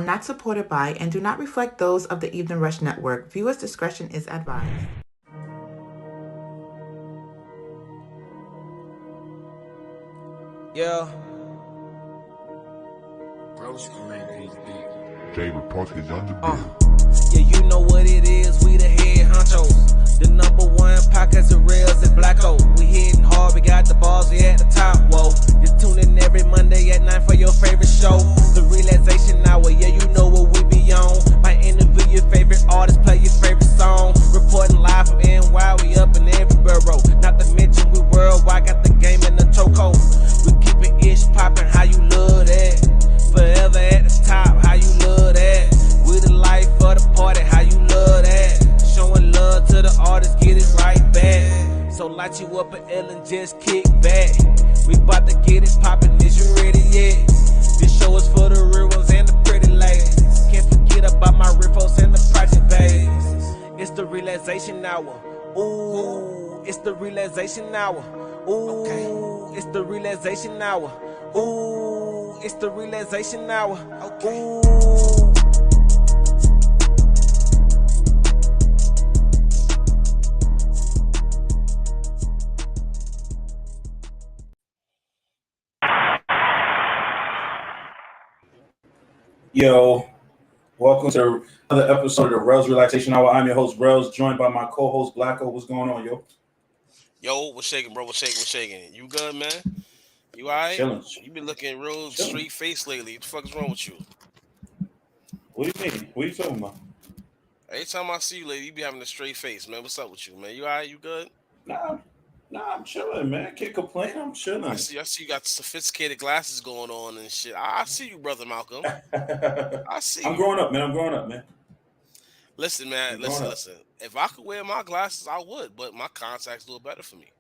not supported by and do not reflect those of the Evening Rush Network. Viewers' discretion is advised. Yeah. Jay report is on the bill. Yeah, you know what it is. We the head honchos. The number one podcast of Rellz and Blacko. We hitting hard. We got the balls. We at the top. Whoa. Just tune in every Monday at 9 for your favorite show. The Relaxation Hour. Yeah, you know what we be on. Might interview your favorite artist. Play your favorite song. Reporting live from NY. We up in every borough. Not to mention we worldwide. Got the game in the chokehold. We keep it ish popping. How you love that? Forever at the top. How you love that? We the life of the party, how you love that? Showing love to the artists, get it right back. So light you up an L and just kick back. We bout to get it poppin', is you ready yet? This show is for the real ones and the pretty ladies. Can't forget about my riffos and the project babies. It's the Relaxation Hour. Ooh, it's the Relaxation Hour. Ooh, it's the Relaxation Hour. Ooh, it's the Relaxation Hour. Ooh. Yo, welcome to another episode of the Rellz Relaxation Hour. I'm your host, Rellz, joined by my co-host, Blacko. What's going on, yo? Yo, what's shaking, bro? What's shaking? You good, man? You all right? Chilling. You been looking real Chilling. straight face lately. What the fuck is wrong with you? What do you mean? What are you talking about? Every time I see you lately, you be having a straight face, man. What's up with you, man? You all right? You good? Nah, I'm chilling, man. Can't complain. I'm chilling. I see you got sophisticated glasses going on and shit. I see you, brother Malcolm. I see I'm you. growing up, man. Listen, man. Listen. If I could wear my glasses, I would, but my contacts do it better for me.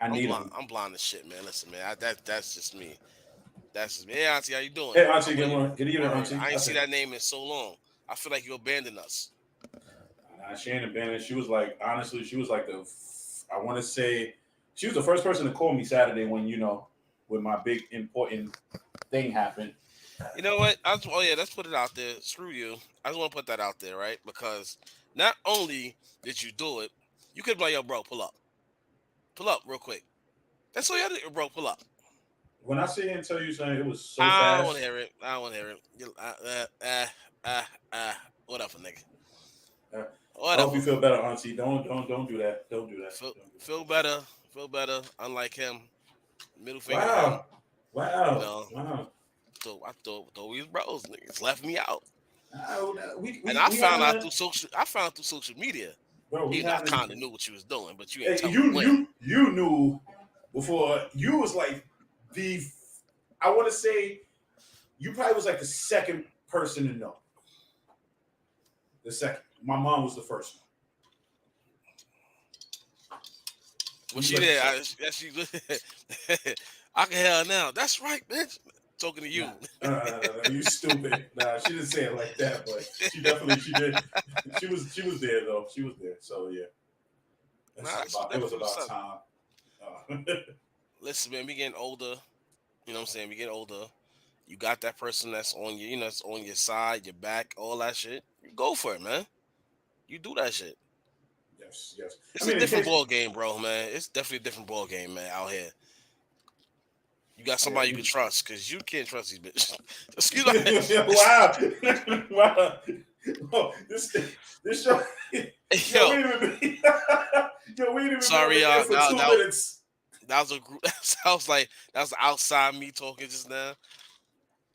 I need blind. them. I'm blind as shit, man. Listen, man. That's just me. That's just me. Hey, Auntie, how you doing? Hey, Auntie, good evening, Auntie. I ain't see that name in so long. I feel like you abandoned us. Nah, she ain't abandoned. She was like, honestly, I want to say, she was the first person to call me Saturday when my big important thing happened. You know what? Let's put it out there. Screw you. I just want to put that out there, right? Because not only did you do it, you could be like, yo, bro, pull up. Pull up real quick. That's all you had to do, bro, pull up. When I sit here and tell you something, it was so I fast. don't want to hear it. Whatever, nigga. I hope you feel better, Auntie. Don't do that. Don't do that. Feel better. Feel better. Unlike him. Middle finger. Wow. So I thought these bros niggas left me out. I found out through social media. Bro, I kind of knew what you was doing, but you ain't you knew before. You was like I want to say you probably was like the second person to know. The second. My mom was the first one. Well, she did. I can hear her now. That's right, bitch. Talking to you. Nah, you stupid. Nah, she didn't say it like that, but she did. She was there though. She was there. So yeah. It was about time. Listen, man, we getting older. You know what I'm saying? We getting older. You got that person that's on you, that's on your side, your back, all that shit. You go for it, man. You do that shit. Yes. It's a different ball game, bro, man. It's definitely a different ball game, man, out here. You got somebody you can trust, because you can't trust these bitches. Excuse me. Wow. Oh, this show. Yo, wait a minute. Sorry, y'all. That was a group. That was outside me talking just now.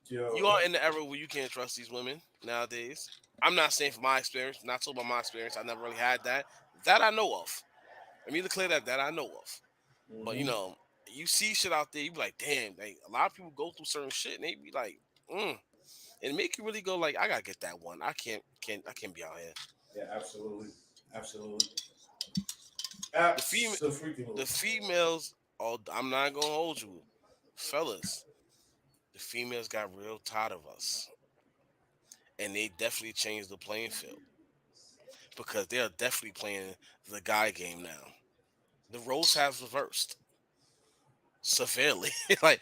Yo. You are in the era where you can't trust these women nowadays. I'm not saying from my experience, not talking about my experience. I never really had that. That I know of. Let me declare that I know of. Mm-hmm. But you see shit out there, you be like, damn, like, a lot of people go through certain shit and they be like, and it make you really go like, I gotta get that one. I can't be out here. Yeah, absolutely. The females, I'm not gonna hold you, fellas. The females got real tired of us, and they definitely changed the playing field because they are definitely playing the guy game now. The roles have reversed severely. like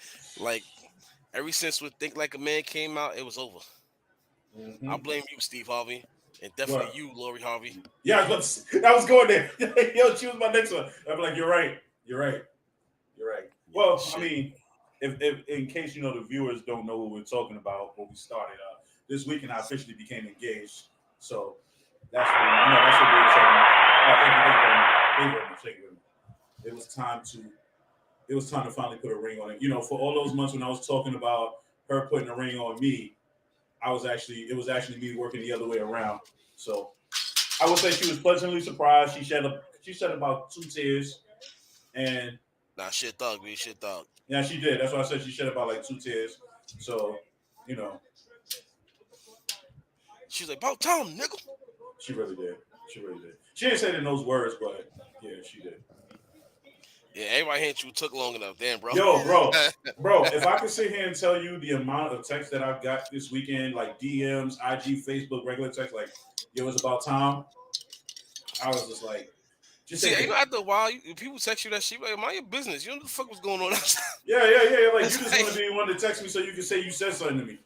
Ever since when Think Like a Man came out, it was over. I blame you, Steve Harvey, and definitely What? you, Lori Harvey. Yeah, I was going there. Yo, she was my next one. I'm like, you're right. You're right. You're right. Yeah, Well, I shit. mean, if in case the viewers don't know what we're talking about, what we started this weekend, I officially became engaged. So that's what we were talking about. Oh, thank you very much. Thank you very much. It was time to it was time to finally put a ring on it. For all those months when I was talking about her putting a ring on me, it was actually me working the other way around. So I would say she was pleasantly surprised. She shed about 2 tears, and Nah, shit thug, man, shit thug. yeah, she did. That's why I said she shed about like 2 tears. So, you know, She's like, about time, nigga. she really did. She really did. She didn't say it in those words, but yeah, she did. Yeah, everybody hit you took long enough. Damn, bro. Yo, bro, if I could sit here and tell you the amount of text that I've got this weekend, like DMs, IG, Facebook, regular text, like, yo, it's about time. I was just like, just See, say, after a while, people text you that shit, like, mind your business. You know what the fuck was going on outside. yeah. Like, you just want to be one to text me so you can say you said something to me.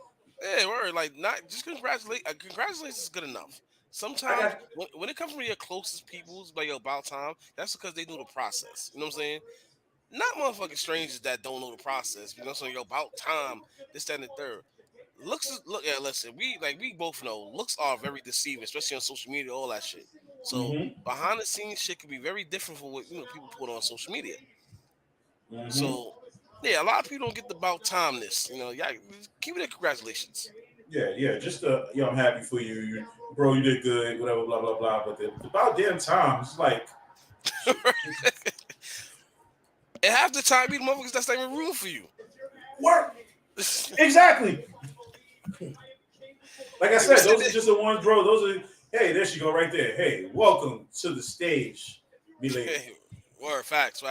Yeah, word. Like, not just congratulate. Congratulations is good enough. Sometimes when it comes from your closest people's, like, yo, about time, that's because they know the process. You know what I'm saying? Not motherfucking strangers that don't know the process. You know what I'm saying? Yo, about time, this, that, and the third. Yeah, listen, we both know looks are very deceiving, especially on social media, all that shit. So behind the scenes shit can be very different from what people put on social media. So yeah, a lot of people don't get the about timeness. Yeah, keep it. Congratulations. Yeah. Just I'm happy for you, bro. You did good. Whatever, blah blah blah. But about damn time, it's like, and half the time, be the motherfuckers that's not even room for you. What? Exactly. Like I said, those are just the ones, bro. Those are. Hey, there she go, right there. Hey, welcome to the stage, me lady. Hey, word, facts.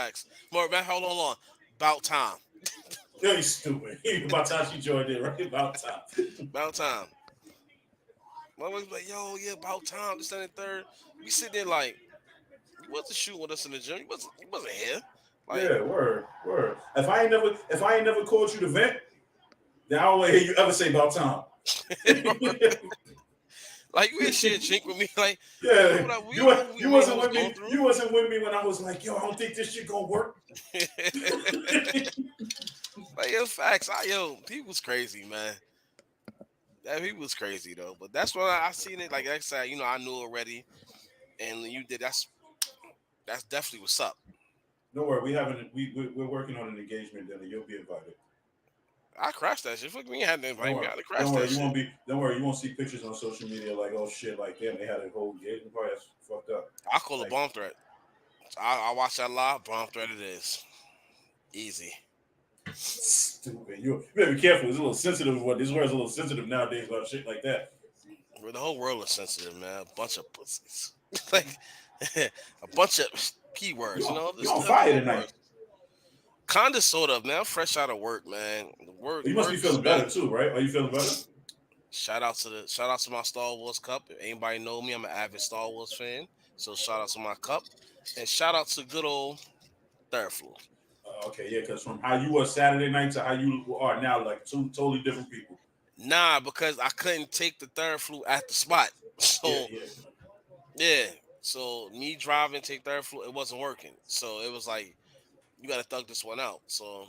More, man, hold on. About time. Yo, you stupid. About time she joined in, right? About time. About time. Motherfuckers like, yo, yeah, about time. This, that, and third. We sit there like, you wasn't shooting with us in the gym. You wasn't here. Like, yeah, word. If I ain't never called you to vent, then I don't want to hear you ever say about time. Like, you ain't shit drink with me. Like, yeah, you wasn't with me. You wasn't with me when I was like, yo, I don't think this shit gonna work. Like, yo, facts. People's crazy, man. That people's crazy though. But that's what I seen it. Like I said, I knew already, and you did. That's definitely what's up. Don't worry, we're working on an engagement dinner. You'll be invited. I crashed that shit. Fuck me, had to invite me. I had to crash don't worry, that shit. Don't worry, you won't see pictures on social media like, oh shit, like damn, they had a whole engagement party. That's fucked up. I call it bomb threat. I watch that live. Bomb threat it is. Easy. Stupid. You better be careful. It's a little sensitive. This word's a little sensitive nowadays about shit like that. Well, the whole world is sensitive, man. A bunch of pussies. Like a bunch of keywords. You on fire tonight. Kinda, sort of, man. I'm fresh out of work, man. You must be feeling better too, right? Are you feeling better? Shout out to my Star Wars cup. If anybody know me, I'm an avid Star Wars fan. So shout out to my cup, and shout out to good old Theraflu. Okay, yeah, because from how you were Saturday night to how you are now, like two totally different people. Nah, because I couldn't take the Theraflu at the spot. So yeah. So me driving, take Theraflu, it wasn't working. So it was like, you got to thug this one out. So,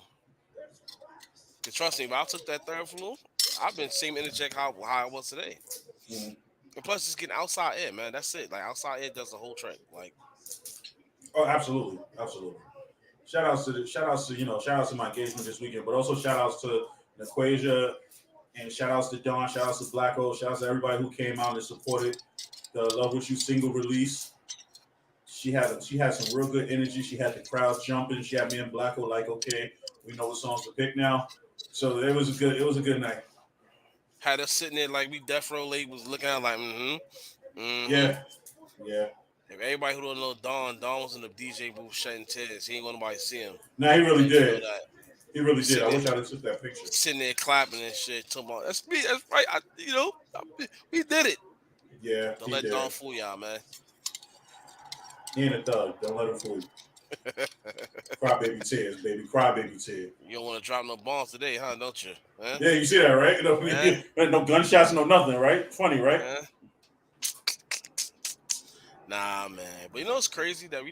trust me, if I took that Theraflu, I've been same energetic how I was today. And plus, just getting outside air, man. That's it. Like, outside air does the whole trick. Like, oh, absolutely. Shout outs to my engagement this weekend, but also shout outs to Naquasia, and shout outs to Dawn, shout outs to Blacko, shout outs to everybody who came out and supported the Love With You single release. She had some real good energy. She had the crowd jumping. She had me and Blacko like, okay, we know what songs to pick now. So it was a good night. Had us sitting there like we Death Row late was looking at like, Yeah. If everybody who don't know Don was in the DJ booth shedding tears. He ain't gonna nobody see him. Nah, he really did. He really did. I wish I'd have took that picture. Sitting there clapping and shit. Talking about, that's me. That's right. We did it. Yeah. Don't let Don fool y'all, man. He ain't a thug. Don't let him fool you. Crybaby tears, baby. Crybaby tears. You don't want to drop no bombs today, huh? Don't you? Huh? Yeah, you see that, right? No gunshots, no nothing, right? Funny, right? Nah, man. But you know it's crazy that we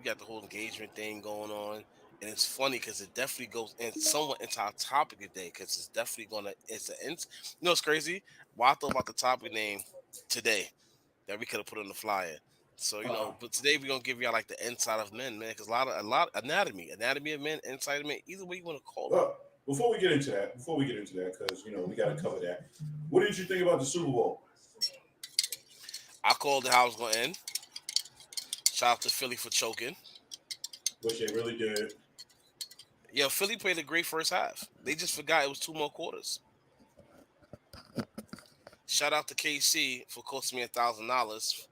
got the whole engagement thing going on, and it's funny because it definitely goes in somewhat into our topic today because it's definitely it's crazy. Well, I thought about the topic name today that we could have put on the flyer. So but today we're gonna give y'all like the inside of men, man, because a lot anatomy of men, inside of men, either way you want to call it. Before we get into that, because we got to cover that. What did you think about the Super Bowl? I called it how it was gonna end. Shout out to Philly for choking. Which they really did. Yeah, Philly played a great first half. They just forgot it was 2 more quarters. Shout out to KC for costing me $1,000.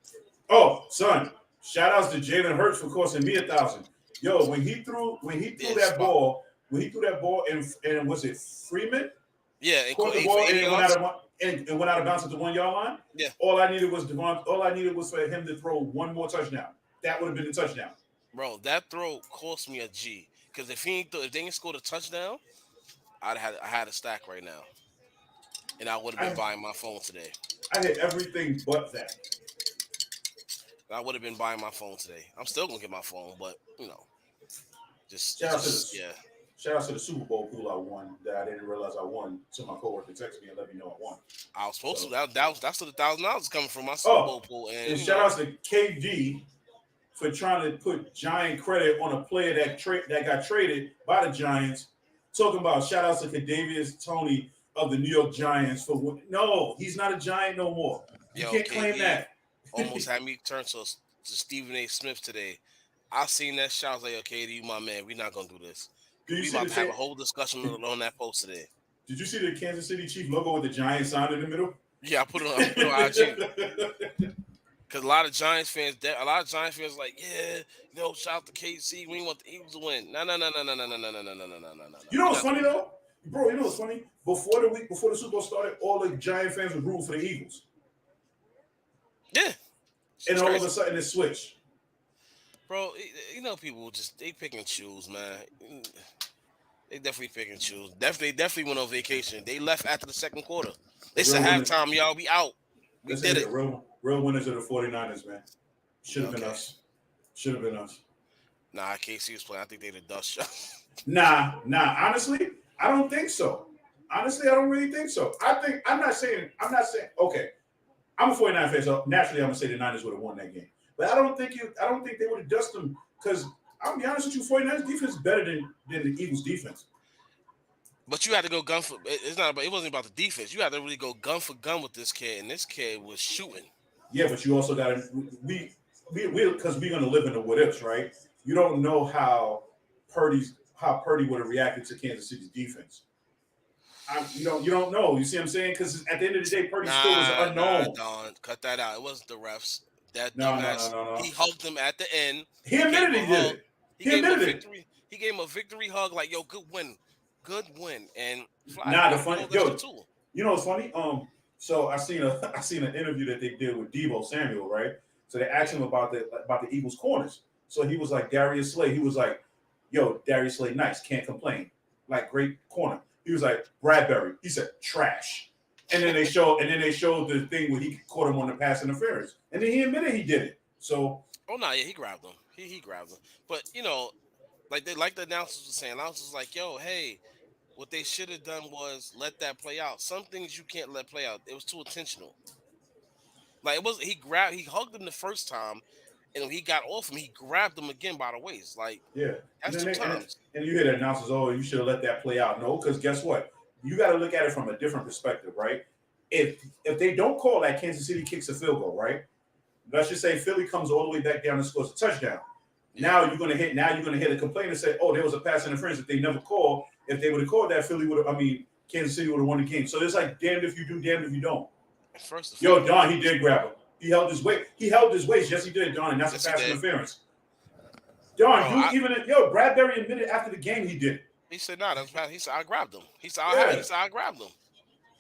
Oh, son! Shout outs to Jalen Hurts for costing me $1,000. Yo, when he threw that ball, and was it Freeman? Yeah, caught the ball and it went out of bounds at the 1 yard line. Yeah. All I needed was for him to throw one more touchdown. That would have been the touchdown. Bro, that throw cost me a G. Because if they didn't score a touchdown, I had a stack right now, and I would have been buying my phone today. I hit everything but that. I would have been buying my phone today. I'm still gonna get my phone, but shout out to the Super Bowl pool I won that I didn't realize I won. So my coworker texted me and let me know I won. I was supposed to. That's where the $1,000 coming from my Super Bowl pool. And shout out to KD for trying to put giant credit on a player that got traded by the Giants. Talking about shout outs to Kadarius Toney of the New York Giants no, he's not a Giant no more. You can't claim that. Almost had me turn to Stephen A. Smith today. I seen that shot. I was like, okay, you my man. We're not gonna do this. We about to have a whole discussion on that post today. Did you see the Kansas City Chiefs logo with the Giant sign in the middle? Yeah, I put it on IG. Because a lot of Giants fans like, yeah, shout out to KC. We want the Eagles to win. No. You know what's funny though, bro? You know what's funny? Before the Super Bowl started, all the Giant fans were rooting for the Eagles. Yeah. And all of a sudden it switched. Bro, people they pick and choose, man. They definitely pick and choose. Definitely went on vacation. They left after the second quarter. They said halftime, y'all, we out. We did it. Real winners are the 49ers, man. Should have been us. Nah, KC was playing. I think they the dust shot. Nah. Honestly, I don't think so. Honestly, I don't really think so. I'm not saying. Okay, I'm a 49 fan, so naturally I'm gonna say the Niners would have won that game. But I don't think they would have dusted them because I'll be honest with you, 49ers defense is better than the Eagles defense. But you had to go gun for it wasn't about the defense. You had to really go gun for gun with this kid, and this kid was shooting. Yeah, but you also got we because we're gonna live in the what ifs, right? You don't know how Purdy would have reacted to Kansas City's defense. You don't know. You see what I'm saying? Because at the end of the day, Purdy still is unknown. Don, cut that out. It wasn't the refs. No. He hugged him at the end. He admitted he did it. He gave him a victory hug, like, yo, good win. And the funny, you know what's funny? So I seen an interview that they did with Deebo Samuel, right? So they asked him about the Eagles corners. So he was like Darius Slay. He was like, yo, Darius Slay, nice, can't complain, like great corner. He was like Bradbury. He said trash. And then they showed the thing where he caught him on the pass interference, and then he admitted he did it. So he grabbed him. He grabbed him. But like the announcers were saying, announcers was like, yo, hey, what they should have done was let that play out. Some things you can't let play out. It was too intentional. Like he hugged him the first time, and when he got off him, he grabbed him again by the waist. Like, yeah, that's 2 times. And you hear the announcers, oh, you should have let that play out. No, because guess what? You got to look at it from a different perspective, right? If they don't call that, Kansas City kicks a field goal, right? Let's just say Philly comes all the way back down and scores a touchdown. Yeah. Now you're gonna hit a complaint and say, oh, there was a pass interference that they never called. If they would have called that, Kansas City would have won the game. So it's like damned if you do, damned if you don't. Don, he did grab him. He held his weight. Yes, he did, Don, and that's a pass interference. Don, Bradbury admitted after the game he did it. He said, "No, that's bad." He said, "I grabbed him." He said, "I grabbed him."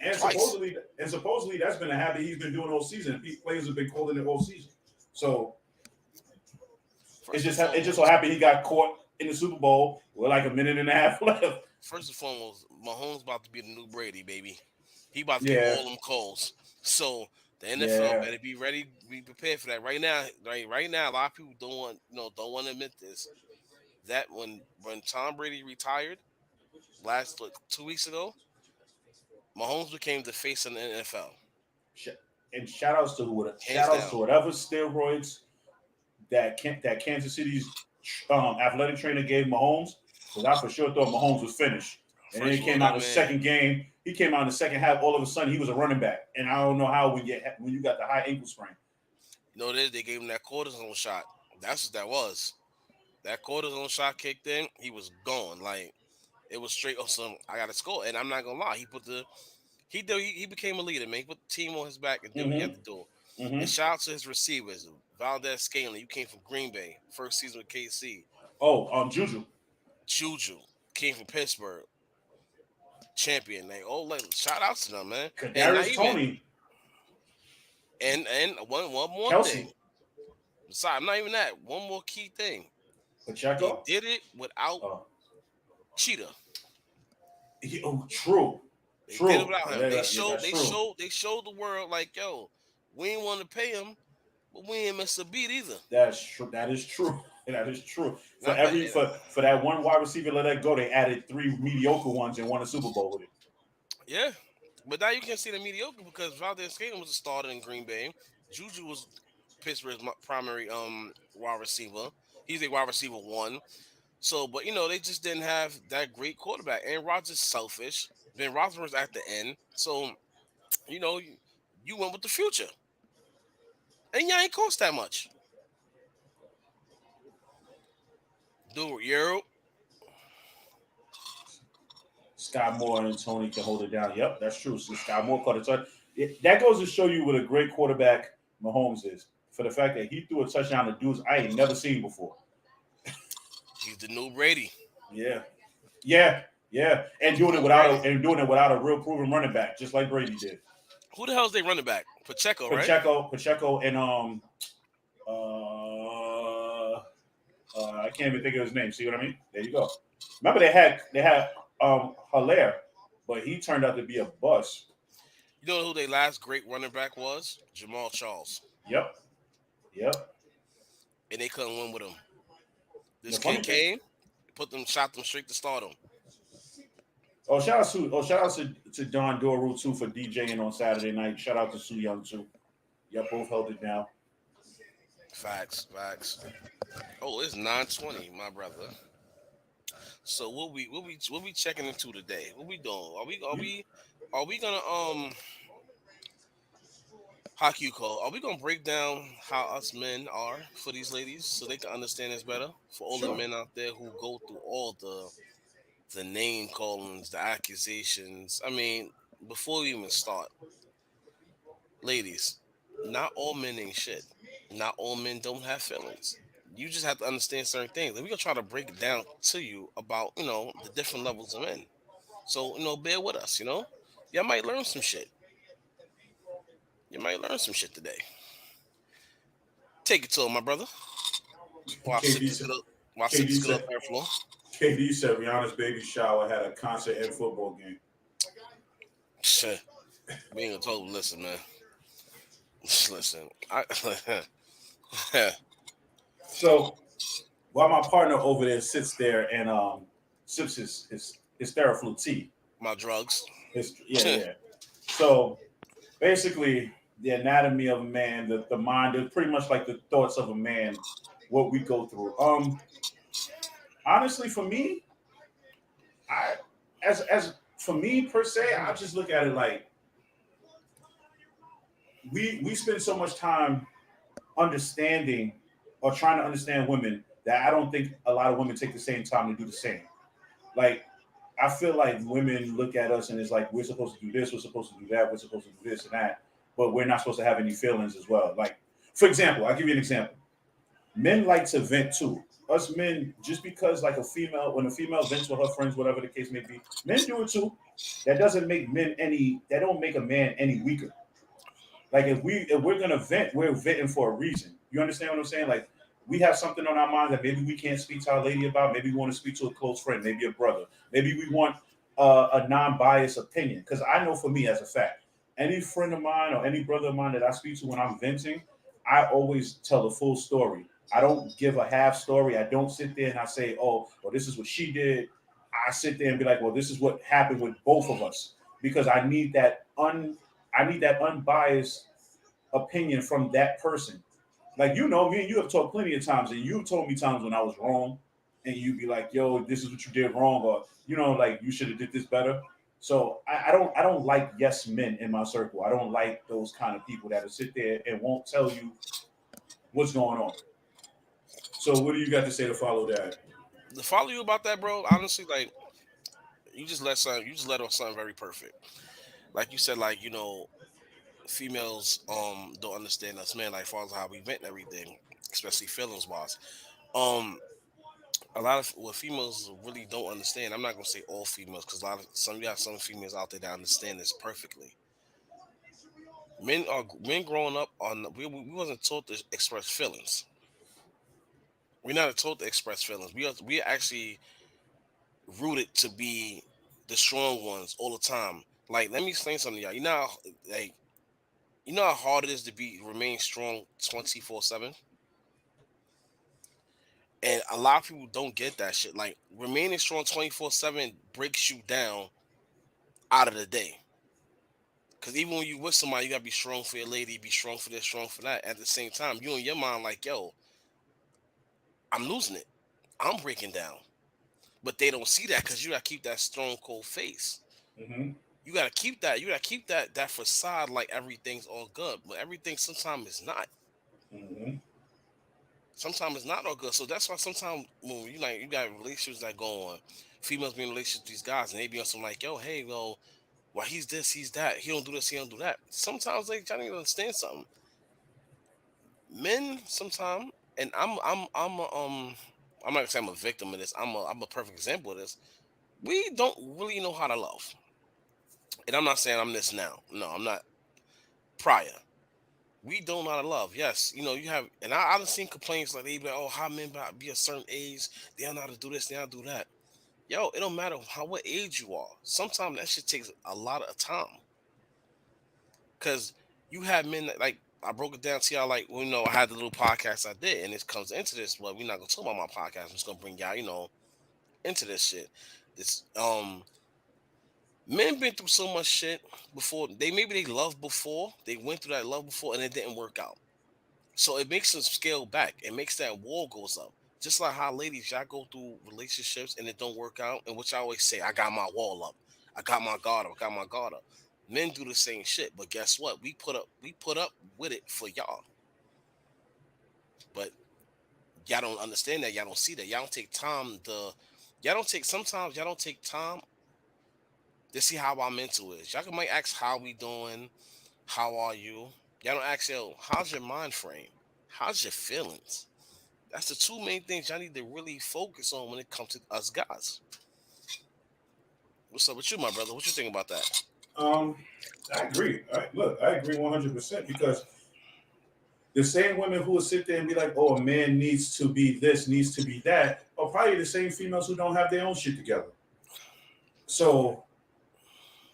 And supposedly that's been a habit he's been doing all season. Players have been calling it all season. So It just so happened he got caught in the Super Bowl with like a minute and a half left. First and foremost, Mahomes about to be the new Brady, baby. He about to get all them calls. So the NFL better be ready, be prepared for that. Right now, a lot of people don't want to admit this. That when Tom Brady retired last 2 weeks ago, Mahomes became the face of the NFL. And shout outs to whatever steroids that Kansas City's athletic trainer gave Mahomes, because I for sure thought Mahomes was finished. And then he came out in the second game. He came out in the second half. All of a sudden, he was a running back. And I don't know how when you got the high ankle sprain. You know, they gave him that cortisone shot. That's what that was. That cortisone shot kicked in. He was gone. Like it was straight. Oh, I got to score. And I'm not gonna lie. He became a leader, man. He put the team on his back and did what he had to do. And shout out to his receivers, Valdez Scaling. You came from Green Bay, first season with KC. Oh, Juju came from Pittsburgh. Champion. Shout out to them, man. Kadarius Toney. And one more Kelsey. thing. Besides, not even that. One more key thing. Pacheco? He did it without Cheetah. True. They did it without him. They showed the world like, yo, we ain't want to pay him, but we ain't miss a beat either. That's true. That is true. That is true. For that one wide receiver let that go, they added 3 mediocre ones and won a Super Bowl with it. Yeah. But now you can see the mediocre because Valdez Scaling was a starter in Green Bay. Juju was Pittsburgh's primary wide receiver. He's a wide receiver 1. So, but they just didn't have that great quarterback. Aaron Rodgers selfish. Ben Roethlisberger's at the end. So, you went with the future. And y'all ain't cost that much. Dude, Sky Moore and Toney can hold it down. Yep, that's true. So Sky Moore caught a touchdown. That goes to show you what a great quarterback Mahomes is. For the fact that he threw a touchdown to dudes I ain't never seen before. He's the new Brady. Yeah. And doing it without a real proven running back, just like Brady did. Who the hell is they running back? Pacheco, right? Pacheco, and I can't even think of his name. See what I mean? There you go. Remember they had Hilaire, but he turned out to be a bust. You know who their last great running back was? Jamal Charles. Yep. And they couldn't win with him. This kid came, shot them straight to stardom. Shout out to Don Doru too for DJing on Saturday night. Shout out to Sue Young too. Y'all both held it down. Facts. Oh, it's 9:20, my brother. So what we checking into today? What we doing? Are we gonna how can you call? Are we gonna break down how us men are for these ladies so they can understand this better? For all the men out there who go through all the name callings, the accusations. I mean, before we even start, ladies, not all men ain't shit. Not all men don't have feelings. You just have to understand certain things. And we're gonna try to break it down to you about, the different levels of men. So, bear with us, Y'all might learn some shit. You might learn some shit today. Take it to him, my brother. KD said Rihanna's baby shower had a concert and football game. Shit. We ain't gonna listen, man. Listen. So while my partner over there sits there and sips his Theraflu tea. My drugs. Yeah. So basically the anatomy of a man, the mind, is pretty much like the thoughts of a man, what we go through. Honestly, for me, for me per se, I just look at it like we spend so much time understanding or trying to understand women that I don't think a lot of women take the same time to do the same. Like, I feel like women look at us and it's like, we're supposed to do this, we're supposed to do that, we're supposed to do this and that, but we're not supposed to have any feelings as well. Like, for example, I'll give you an example. Men like to vent too. Us men, just because when a female vents with her friends, whatever the case may be, men do it too. That doesn't make that don't make a man any weaker. Like if we're gonna vent, we're venting for a reason. You understand what I'm saying? Like we have something on our mind that maybe we can't speak to our lady about. Maybe we want to speak to a close friend, maybe a brother. Maybe we want a non-biased opinion. Because I know for me, as a fact, any friend of mine or any brother of mine that I speak to when I'm venting, I always tell the full story. I don't give a half story. I don't sit there and I say, oh, well, this is what she did. I sit there and be like, well, this is what happened with both of us, because I need that unbiased opinion from that person. Like, me and you have talked plenty of times, and you've told me times when I was wrong, and you'd be like, "Yo, this is what you did wrong," or like you should have did this better. So I don't like yes men in my circle. I don't like those kind of people that will sit there and won't tell you what's going on. So what do you got to say to follow that? To follow you about that, bro. Honestly, like you just let off something very perfect. Like you said, like females don't understand us men, like far as how we vent and everything, especially feelings wise. Um, a lot of what females really don't understand. I'm not gonna say all females, because you got some females out there that understand this perfectly. Men growing up on we wasn't taught to express feelings. We're not taught to express feelings. We are actually rooted to be the strong ones all the time. Like, let me explain something to y'all. Like you know how hard it is to remain strong 24/7, and a lot of people don't get that shit. Like, remaining strong 24/7 breaks you down out of the day. Because even when you with somebody, you gotta be strong for your lady, be strong for this, strong for that. At the same time, you in your mind like, yo, I'm losing it. I'm breaking down. But they don't see that, because you gotta keep that stone cold face. Mm-hmm. You gotta keep that. You gotta keep that facade like everything's all good, but everything sometimes is not. Mm-hmm. Sometimes it's not all good. So that's why sometimes when you got relationships that go on, females being in relationships with these guys, and they be on some like, yo, hey, well, he's this, he's that. He don't do this, he don't do that. Sometimes they trying to understand something. Men sometimes, and I'm not gonna say I'm a victim of this. I'm a perfect example of this. We don't really know how to love. And I'm not saying I'm this now. No, I'm not. Prior, we don't know how to love. Yes, you have, and I've seen complaints like they be like, oh, how men be a certain age, they don't know how to do this, they don't do that. Yo, it don't matter what age you are. Sometimes that shit takes a lot of time. Cause you have men that, like, I broke it down to y'all, like, well, I had the little podcast I did, and it comes into this. Well, we're not gonna talk about my podcast. I'm just gonna bring y'all, into this shit. This Men been through so much shit before. They loved before. They went through that love before, and it didn't work out. So it makes them scale back. It makes that wall goes up. Just like how ladies, y'all go through relationships and it don't work out, and which I always say, I got my wall up. I got my guard up. I got my guard up. Men do the same shit, but guess what? We put up with it for y'all. But y'all don't understand that. Y'all don't see that. Y'all don't take time sometimes y'all don't take time to see how our mental is. Y'all might ask how we doing, how are you? Y'all don't ask, yo, how's your mind frame? How's your feelings? That's the two main things y'all need to really focus on when it comes to us guys. What's up with you, my brother? What you think about that? I agree. I agree 100%, because the same women who will sit there and be like, "Oh, a man needs to be this, needs to be that," are probably the same females who don't have their own shit together. So,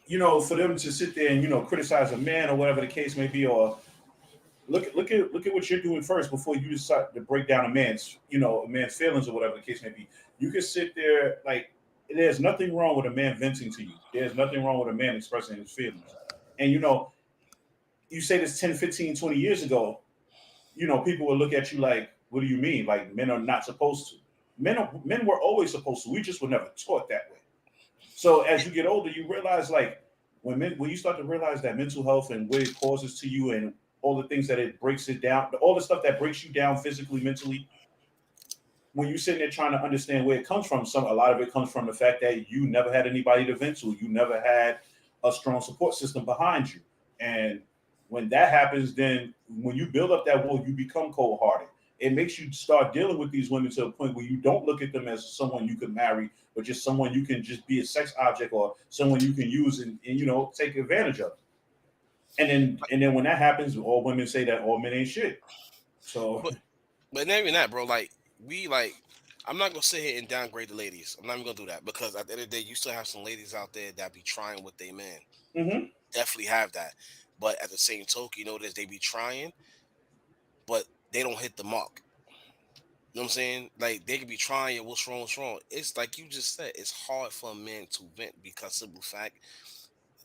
for them to sit there and criticize a man or whatever the case may be, or look at what you're doing first before you decide to break down a man's feelings or whatever the case may be. You can sit there like, there's nothing wrong with a man venting to you. There's nothing wrong with a man expressing his feelings. And you say this 10, 15, 20 years ago, people will look at you like, what do you mean? Like, men are not supposed to. Men were always supposed to. We just were never taught that way. So as you get older, you realize, like, when you start to realize that mental health and what it causes to you and all the things that it breaks it down, all the stuff that breaks you down physically, mentally, when you're sitting there trying to understand where it comes from, a lot of it comes from the fact that you never had anybody to vent to. You never had a strong support system behind you. And when that happens, then when you build up that wall, you become cold-hearted. It makes you start dealing with these women to a point where you don't look at them as someone you could marry, but just someone you can just be a sex object, or someone you can use and take advantage of. And then when that happens, all women say that all men ain't shit. So, But not even that, bro. Like we like, I'm not gonna sit here and downgrade the ladies. I'm not even gonna do that because at the end of the day, you still have some ladies out there that be trying with their man. Mm-hmm. Definitely have that. But at the same token, you know that they be trying, but they don't hit the mark. You know what I'm saying? Like they could be trying. What's wrong? What's wrong? It's like you just said. It's hard for a man to vent because simple fact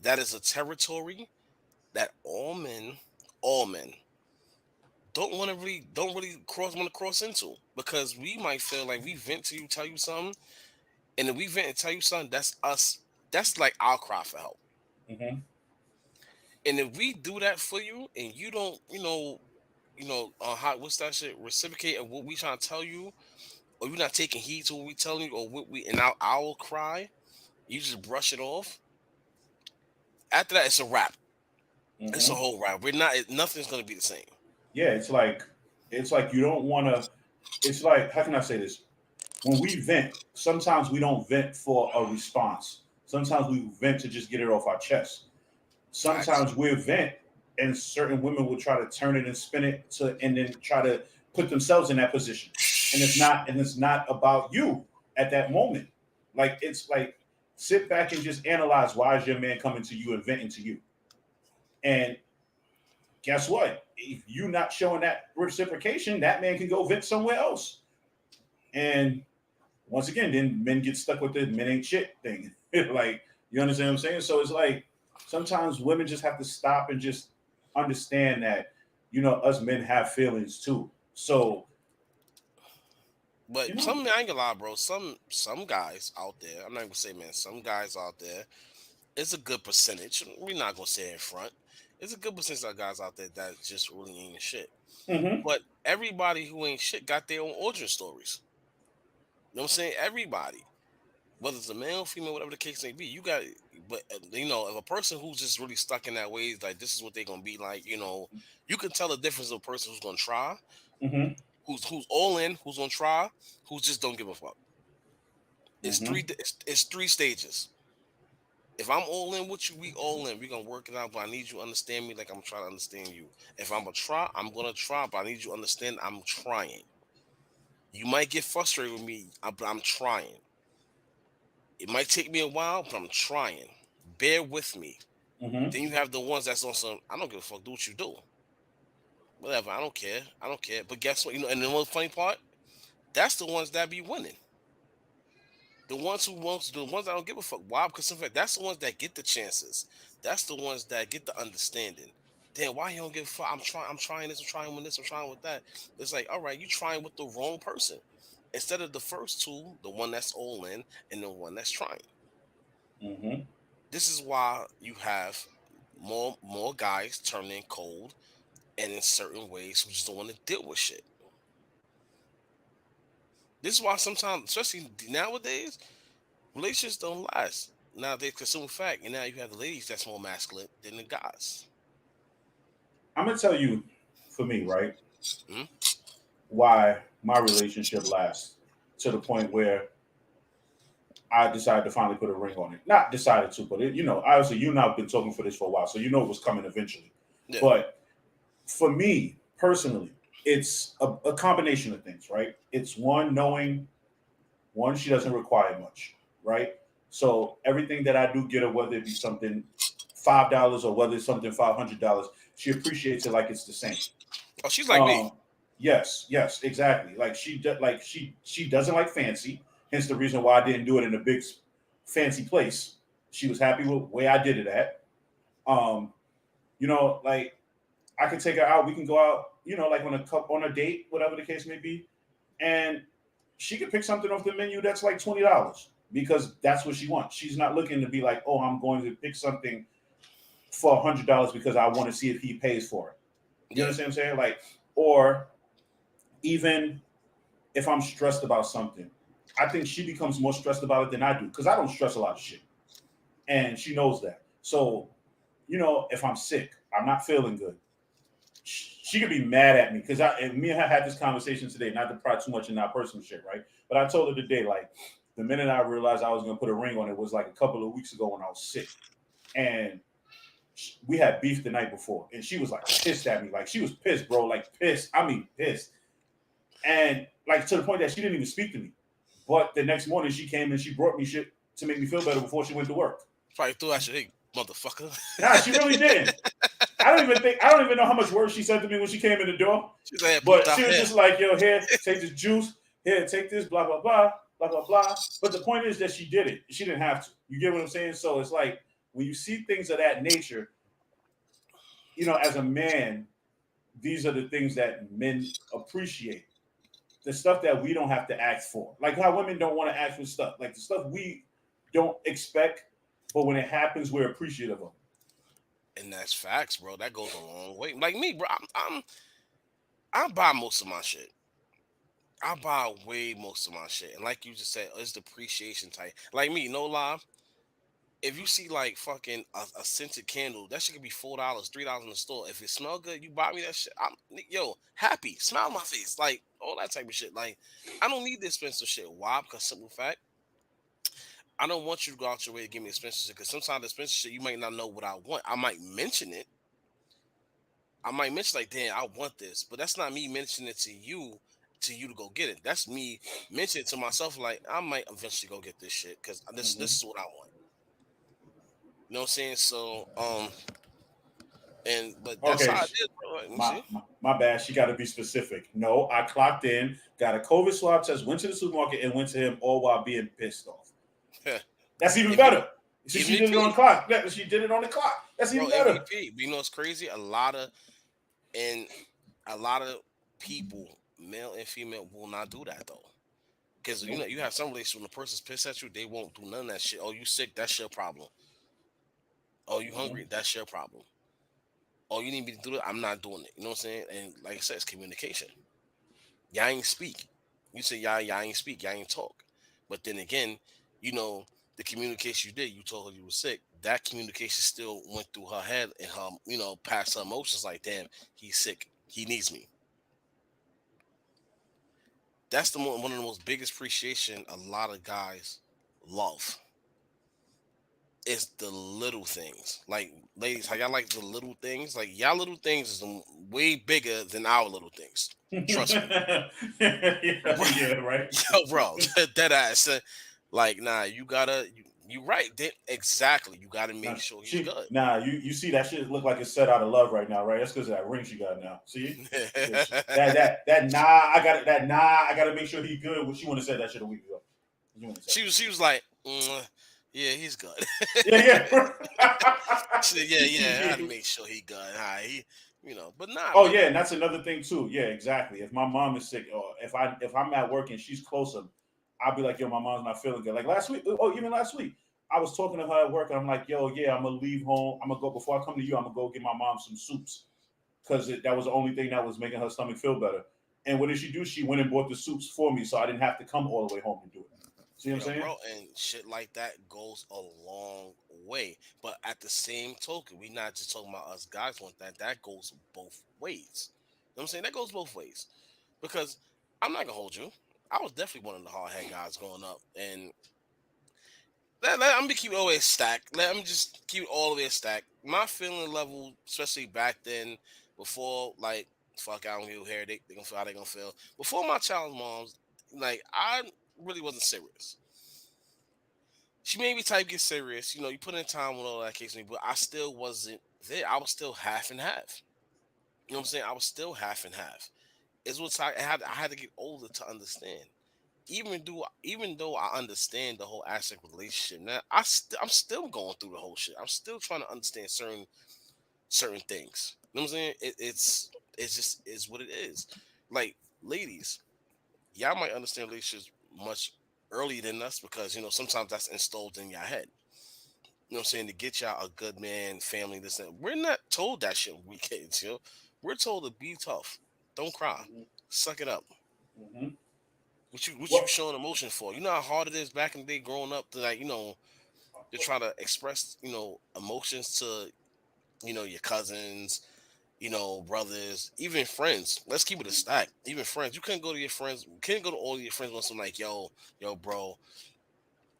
that is a territory that all men don't really want to cross into because we might feel like we vent to you, tell you something, and if we vent and tell you something, that's us. That's like our cry for help. Mm-hmm. And if we do that for you, and you don't, how what's that shit? Reciprocate of what we trying to tell you, or you're not taking heed to what we telling you, or what we and our cry, you just brush it off. After that, it's a wrap. It's a Mm-hmm. whole wrap. We're not. Nothing's gonna be the same. Yeah, it's like you don't want to. It's like, how can I say this? When we vent, sometimes we don't vent for a response. Sometimes we vent to just get it off our chest. Facts. Sometimes we vent, and certain women will try to turn it and spin it and then try to put themselves in that position. And it's not about you at that moment. Like it's like sit back and just analyze why is your man coming to you and venting to you. And guess what? If you're not showing that reciprocation, that man can go vent somewhere else. And once again, then men get stuck with the men ain't shit thing. Like, you understand what I'm saying? So it's like sometimes women just have to stop and just understand that, us men have feelings too. So, you But know, some I ain't gonna lie, bro. Some guys out there, I'm not gonna say man, some guys out there, it's a good percentage. We're not gonna say it in front. It's a good percentage of guys out there that just really ain't shit. mm-hmm, But everybody who ain't shit got their own origin stories. You know what I'm saying? Everybody. Whether it's a male, female, whatever the case may be, you got but if a person who's just really stuck in that ways, like this is what they're gonna be like, you can tell the difference of a person who's gonna try, mm-hmm, who's all in, who's gonna try, who just don't give a fuck. It's mm-hmm, it's three stages. If I'm all in with you, we all in. We gonna work it out, but I need you to understand me like I'm trying to understand you. If I'm gonna try, I'm gonna try, but I need you to understand I'm trying. You might get frustrated with me, but I'm trying. It might take me a while, but I'm trying. Bear with me. mm-hmm, Then you have the ones that's on some, I don't give a fuck, do what you do. Whatever, I don't care. I don't care. But guess what? And the most funny part, that's the ones that be winning. The ones that don't give a fuck. Why? Because in fact, that's the ones that get the chances. That's the ones that get the understanding. Then why you don't give a fuck? I'm trying this, I'm trying with this, I'm trying with that. It's like, all right, you trying with the wrong person. Instead of the first two, the one that's all in and the one that's trying. mm-hmm. This is why you have more guys turning cold and in certain ways who just don't want to deal with shit. This is why sometimes, especially nowadays, relationships don't last. Now they consume fact, and now you have the ladies that's more masculine than the guys. I'm gonna tell you, for me, right, Hmm. why my relationship lasts to the point where I decided to finally put a ring on it. Not decided to, but obviously you and I've been talking for this for a while, so you know it was coming eventually. Yeah. But for me personally, it's a combination of things, right? It's one, she doesn't require much, right? So everything that I do get her, whether it be something $5 or whether it's something $500, she appreciates it like it's the same. Oh, she's like me. Um, yes, yes, exactly. Like she doesn't like fancy. Hence the reason why I didn't do it in a big fancy place. She was happy with the way I did it at. Um, like I could take her out. We can go out. Like on a date, whatever the case may be, and she could pick something off the menu that's like $20 because that's what she wants. She's not looking to be like, oh, I'm going to pick something for $100 because I want to see if he pays for it. You Yeah. understand what I'm saying? Like, or even if I'm stressed about something, I think she becomes more stressed about it than I do because I don't stress a lot of shit, and she knows that. So, if I'm sick, I'm not feeling good. She could be mad at me because me and her had this conversation today. Not to pry too much in our personal shit, right? But I told her today, like, the minute I realized I was going to put a ring on it was like a couple of weeks ago when I was sick, and we had beef the night before, and she was like pissed at me, like she was pissed, bro, like pissed. I mean, pissed. And like to the point that she didn't even speak to me. But the next morning she came and she brought me shit to make me feel better before she went to work. Probably threw that shit, hey, motherfucker. Nah, she really didn't. I don't even know how much words she said to me when she came in the door. She's like, but she was just like, yo, here, take this juice. Here, take this, blah, blah, blah, blah, blah, blah. But the point is that she did it. She didn't have to. You get what I'm saying? So it's like when you see things of that nature, as a man, these are the things that men appreciate. The stuff that we don't have to ask for. Like how women don't want to ask for stuff. Like the stuff we don't expect, but when it happens, we're appreciative of it. And that's facts, bro. That goes a long way. Like me, bro, I buy most of my shit. I buy way most of my shit. And like you just said, it's the appreciation type. Like me, no lie. If you see like fucking a scented candle, that shit could be $4, $3 in the store. If it smell good, you buy me that shit. I'm happy, smile on my face, like all that type of shit. Like I don't need the expensive shit. Why? Because simple fact, I don't want you to go out your way to give me expensive shit. Because sometimes the expensive shit you might not know what I want. I might mention it. I might mention like, damn, I want this, but that's not me mentioning it to you to go get it. That's me mentioning it to myself, like I might eventually go get this shit because this is what I want. You know what I'm saying? So, but that's how it is, bro. My bad. She got to be specific. No, I clocked in, got a COVID swab test, went to the supermarket, and went to him all while being pissed off. That's even better. She did it on the clock. She did it on the clock. That's even better. MVP. But you know what's crazy? A lot of people, male and female, will not do that though. Because you have some relationships when the person's pissed at you, they won't do none of that shit. Oh, you sick? That's your problem. Oh, you hungry? That's your problem. Oh, you need me to do it? I'm not doing it. You know what I'm saying? And like I said, it's communication. Y'all ain't speak. You say y'all ain't speak. Y'all ain't talk. But then again, the communication you did, you told her you were sick. That communication still went through her head and her, past her emotions. Like, damn, he's sick. He needs me. That's one of the most biggest appreciation a lot of guys love. It's the little things. Like, ladies, how y'all like the little things? Like, y'all little things is way bigger than our little things. Trust me. Yeah, right. Yo, bro, that ass. Like, nah, you right. Exactly. You gotta make sure he's good. Nah, you see that shit look like it's set out of love right now, right? That's because of that ring she got now. See? that I gotta make sure he's good. Well, she wouldn't have said that shit a week ago. She was like, yeah, he's good. Yeah. She said, yeah, I gotta make sure he good. But nah. Oh, yeah, and that's another thing too. Yeah, exactly. If my mom is sick, or if I'm at work and she's closer, I'll be like, yo, my mom's not feeling good. Like even last week, I was talking to her at work and I'm like, yo, yeah, I'm gonna leave home. I'm gonna go before I come to you. I'm gonna go get my mom some soups because that was the only thing that was making her stomach feel better. And what did she do? She went and bought the soups for me, so I didn't have to come all the way home to do it. See what I'm saying? Bro, and shit like that goes a long way. But at the same token, we not just talking about us guys want that. That goes both ways. You know what I'm saying? That goes both ways. Because I'm not gonna hold you. I was definitely one of the hard head guys growing up. And I'm gonna keep it always stacked. Let me just keep it all the way stacked. My feeling level, especially back then, before like fuck, I don't give a hair, they gonna feel how they gonna feel. Before my child's moms, like I really wasn't serious. She made me type get serious. You put in time with all that case, but I still wasn't there. I was still half and half. You know what I'm saying? I was still half and half. It's what I had to get older to understand. Even though I understand the whole aspect of relationship, now I'm still going through the whole shit. I'm still trying to understand certain things. You know what I'm saying? It's what it is. Like ladies, y'all might understand relationships much earlier than us because sometimes that's installed in your head. You know what I'm saying? To get y'all a good man, family, this and that. We're not told that shit when we kids, We're told to be tough. Don't cry. Suck it up. Mm-hmm. What you showing emotion for? You know how hard it is back in the day growing up to to try to express, emotions to, your cousins, brothers, even friends. Let's keep it a stack. Even friends. You couldn't go to your friends. You can't go to all your friends with some like, yo, bro,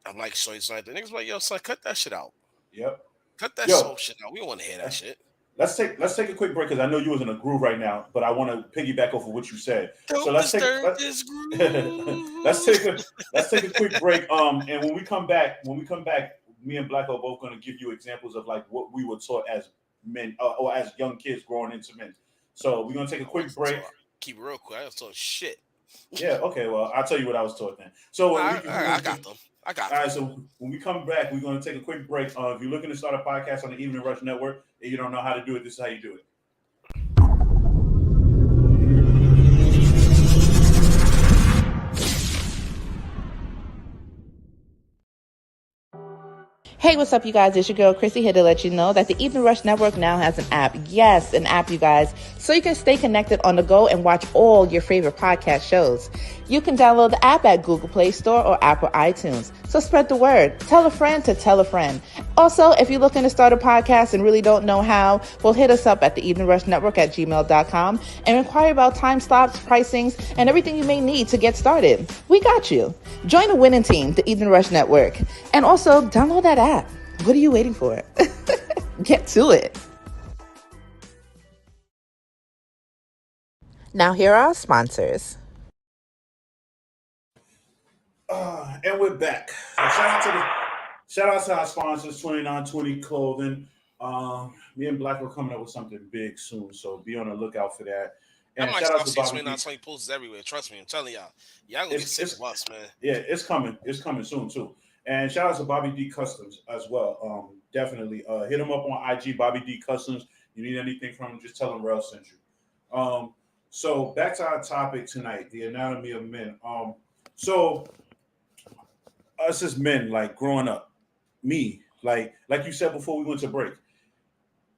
I'm like showing something. The niggas like, yo, son, cut that shit out. Yep. Cut that soul shit out. We don't want to hear that shit. let's take a quick break because I know you was in a groove right now, but I want to piggyback off of what you said. So Don't disturb this let's groove. take a let's take a quick break. And when we come back, me and Black are both going to give you examples of like what we were taught as men or as young kids growing into men. So we're gonna take a I quick wasn't break. taught. Keep it real quick. I was taught shit. Yeah, okay. Well, I'll tell you what I was taught then. So Nah, when we're I gonna got them. I got all them. right, so when we come back, we're going to take a quick break. If you're looking to start a podcast on the Evening Rush Network and you don't know how to do it, this is how you do it. Hey, what's up, you guys? It's your girl, Chrissy, here to let you know that the Evening Rush Network now has an app. Yes, an app, you guys, so you can stay connected on the go and watch all your favorite podcast shows. You can download the app at Google Play Store or Apple iTunes. So spread the word. Tell a friend to tell a friend. Also, if you're looking to start a podcast and really don't know how, well, hit us up at the Evening Rush Network at gmail.com and inquire about time slots, pricings, and everything you may need to get started. We got you. Join the winning team, the Evening Rush Network. And also, download that app. What are you waiting for? Get to it. Now, here are our sponsors. And we're back. So shout out to our sponsors, 2920 Clothing. Me and Black are coming up with something big soon, so be on the lookout for that. I And might shout out start to seeing Bobby 29, D. 20 posters everywhere. Trust me, I'm telling y'all. Y'all gonna get It's sick it's of us, man. yeah, it's coming. It's coming soon too. And shout out to Bobby D Customs as well. Definitely hit him up on IG, Bobby D Customs. You need anything from him, just tell him Rellz sent you. So back to our topic tonight, the anatomy of men. So us as men, like growing up, me, like you said before we went to break,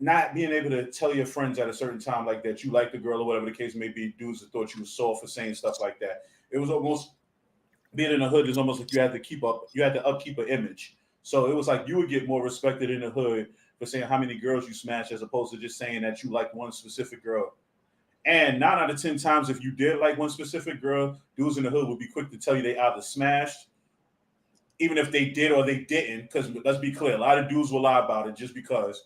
not being able to tell your friends at a certain time like that you like the girl or whatever the case may be, dudes that thought you was soft for saying stuff like that. It was almost being in the hood is almost like you had to upkeep an image. So it was like you would get more respected in the hood for saying how many girls you smashed as opposed to just saying that you like one specific girl. And 9 out of 10 times, if you did like one specific girl, dudes in the hood would be quick to tell you they either smashed, even if they did or they didn't. Because let's be clear, a lot of dudes will lie about it just because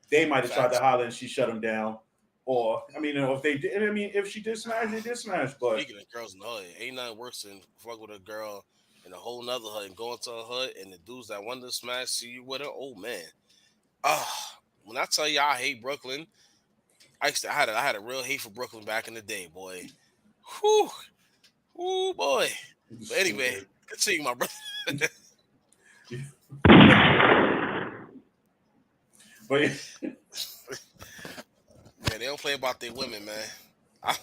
they might have tried to Facts. holler and she shut them down. Or I mean, if they did, I mean, if she did smash, they did smash. But Speaking of girls in the hood, ain't nothing worse than fuck with a girl in a whole nother hood and going to a hood and the dudes that wanted to smash see you with her. Oh man. When I tell you I hate Brooklyn, I had a real hate for Brooklyn back in the day, boy. Whew, whoo boy. But anyway, stupid. continue, my brother. But Man, they don't play about their women, man. I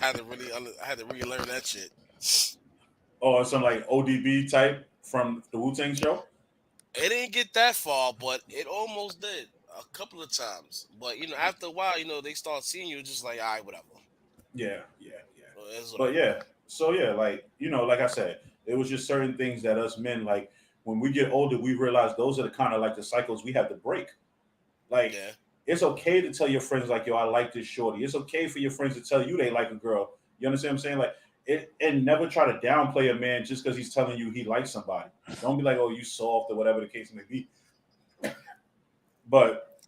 had to really learn that shit. or some like ODB type from the Wu Tang show. It didn't get that far, but it almost did a couple of times. But after a while, they start seeing you just like, all right, whatever. Yeah, yeah, yeah. Well, it's But whatever. yeah, so yeah, like like I said, it was just certain things that us men like when we get older, we realize those are the kind of like the cycles we have to break. Like Yeah, it's okay to tell your friends like, yo, I like this shorty. It's okay for your friends to tell you they like a girl. You understand what I'm saying? Like it, and never try to downplay a man just because he's telling you he likes somebody. Don't be like, oh, you soft or whatever the case may be. But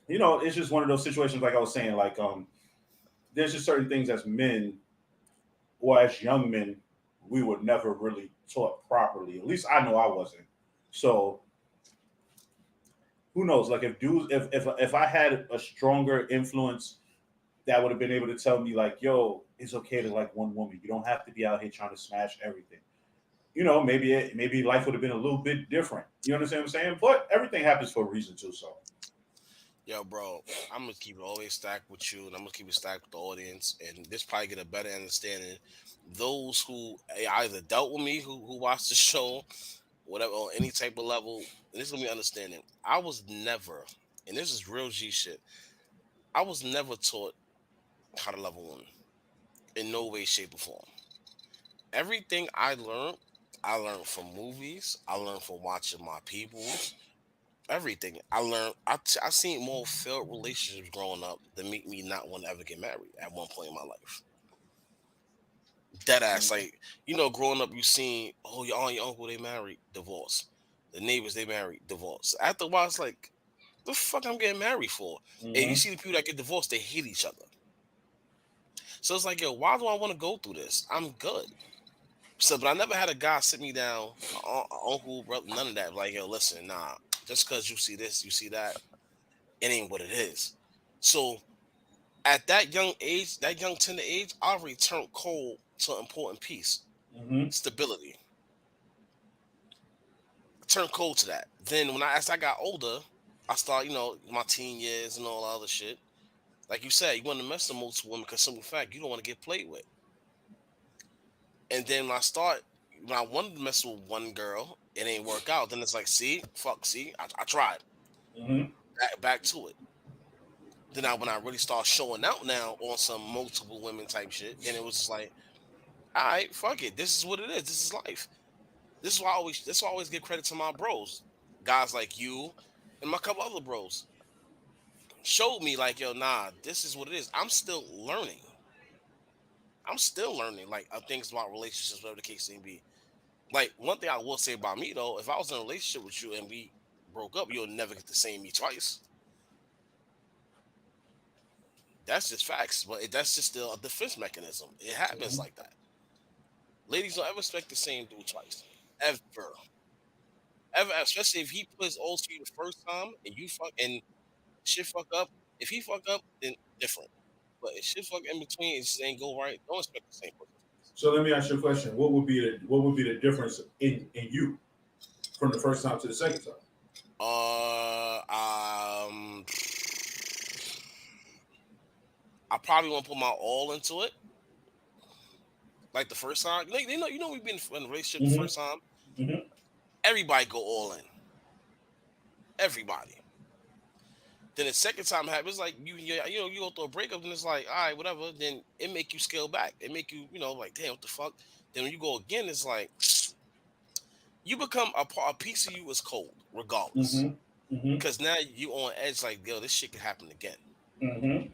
it's just one of those situations like I was saying, like there's just certain things as men or as young men we were never really taught properly. At least I know I wasn't. So who knows? Like if dudes, if I had a stronger influence that would have been able to tell me like, yo, it's okay to like one woman. You don't have to be out here trying to smash everything. Maybe life would have been a little bit different. You understand what I'm saying? But everything happens for a reason too. So yo, bro, I'm gonna keep it always stacked with you, and I'm gonna keep it stacked with the audience, and this probably get a better understanding. Those who either dealt with me, who watched the show, whatever, on any type of level, and this is gonna be understanding. I was never, and this is real G shit. I was never taught how to love a woman in no way, shape, or form. Everything I learned from movies. I learned from watching my peoples. Everything I learned, I seen more failed relationships growing up that make me not want to ever get married at one point in my life. Dead ass, like growing up, you seen your aunt, your uncle they married, divorce. The neighbors they married, divorce. After a while, it's like The fuck I'm getting married for? And you see the people that get divorced, they hate each other. So it's like, yo, why do I want to go through this? I'm good. So, but I never had a guy sit me down, uncle, brother, none of that. Like, yo, listen, nah, just because you see this, you see that, it ain't what it is. So at that young age, that young tender age, I already turned cold to important piece, stability. Turned cold to that. Then as I got older, I started, my teen years and all the other shit. Like you said, you want to mess with multiple women because simple fact, you don't want to get played with. And then when I wanted to mess with one girl, it ain't work out. Then it's like, see, I tried. Back to it. Then when I really start showing out now on some multiple women type shit, then it was just like, all right, fuck it. This is what it is. This is life. This is why I always give credit to my bros. Guys like you and my couple other bros showed me like, yo, nah, this is what it is. I'm still learning. Like things about relationships, whatever the case may be. Like one thing I will say about me though, if I was in a relationship with you and we broke up, you'll never get to see me twice. That's just facts, but that's just still a defense mechanism. It happens like that. Ladies don't ever expect the same dude twice, ever, especially if he puts all to you the first time and you fuck and shit fuck up. If he fuck up, then different. But if shit fuck in between, it just ain't go right. Don't expect the same person. So let me ask you a question. What would be the difference in you from the first time to the second time? I probably won't put my all into it. Like the first time, we've been in a relationship the first time. Everybody go all in. Everybody. Then the second time happens, like you go through a breakup, and it's like, all right, whatever. Then it make you scale back. It make you, like, damn, what the fuck. Then when you go again, it's like you become a piece of you is cold, regardless. Because now you on edge, like, yo, this shit can happen again. You know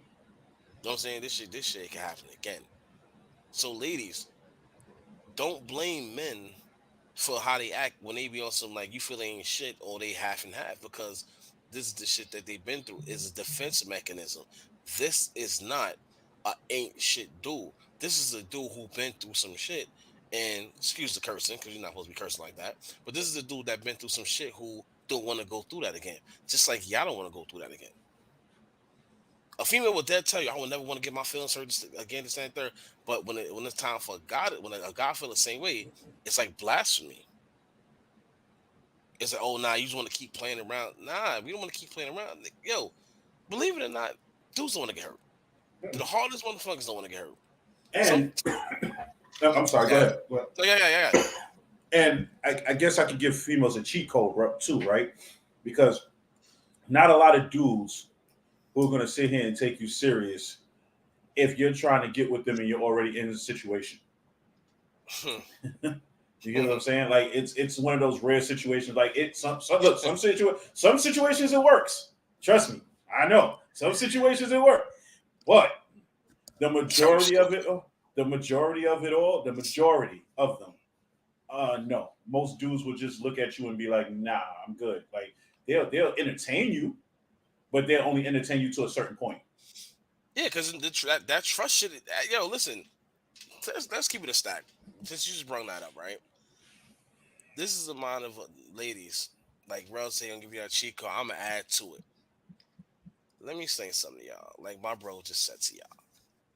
what I'm saying? This shit can happen again. So, ladies, don't blame men for how they act when they be on some like you feel they ain't shit or they half and half, because this is the shit that they've been through. Is a defense mechanism. This is not a ain't shit dude. This is a dude who been through some shit. And excuse the cursing, because you're not supposed to be cursing like that. But this is a dude that been through some shit who don't want to go through that again. Just like y'all don't want to go through that again. A female will dead tell you, I would never want to get my feelings hurt again, this and third. But when it's time for God, when a God feel the same way, it's like blasphemy. It's like, oh, nah, you just want to keep playing around. Nah, we don't want to keep playing around. Yo, believe it or not, dudes don't want to get hurt. The hardest motherfuckers don't want to get hurt. And I'm sorry, go ahead. Yeah. And I guess I could give females a cheat code too, right? Because not a lot of dudes who are going to sit here and take you serious if you're trying to get with them and you're already in the situation. You get what I'm saying? Like it's one of those rare situations. Like some situations it works. Trust me, I know some situations it works, but the majority of them, no. Most dudes will just look at you and be like, "Nah, I'm good." Like they'll entertain you, but they'll only entertain you to a certain point. Yeah, because that trust shit. Yo, listen, let's keep it a stack. Since you just brought that up, right? This is a mind of ladies. Like Rellz say, I'm gonna give you a cheat code. I'm gonna add to it. Let me say something to y'all. Like my bro just said to y'all.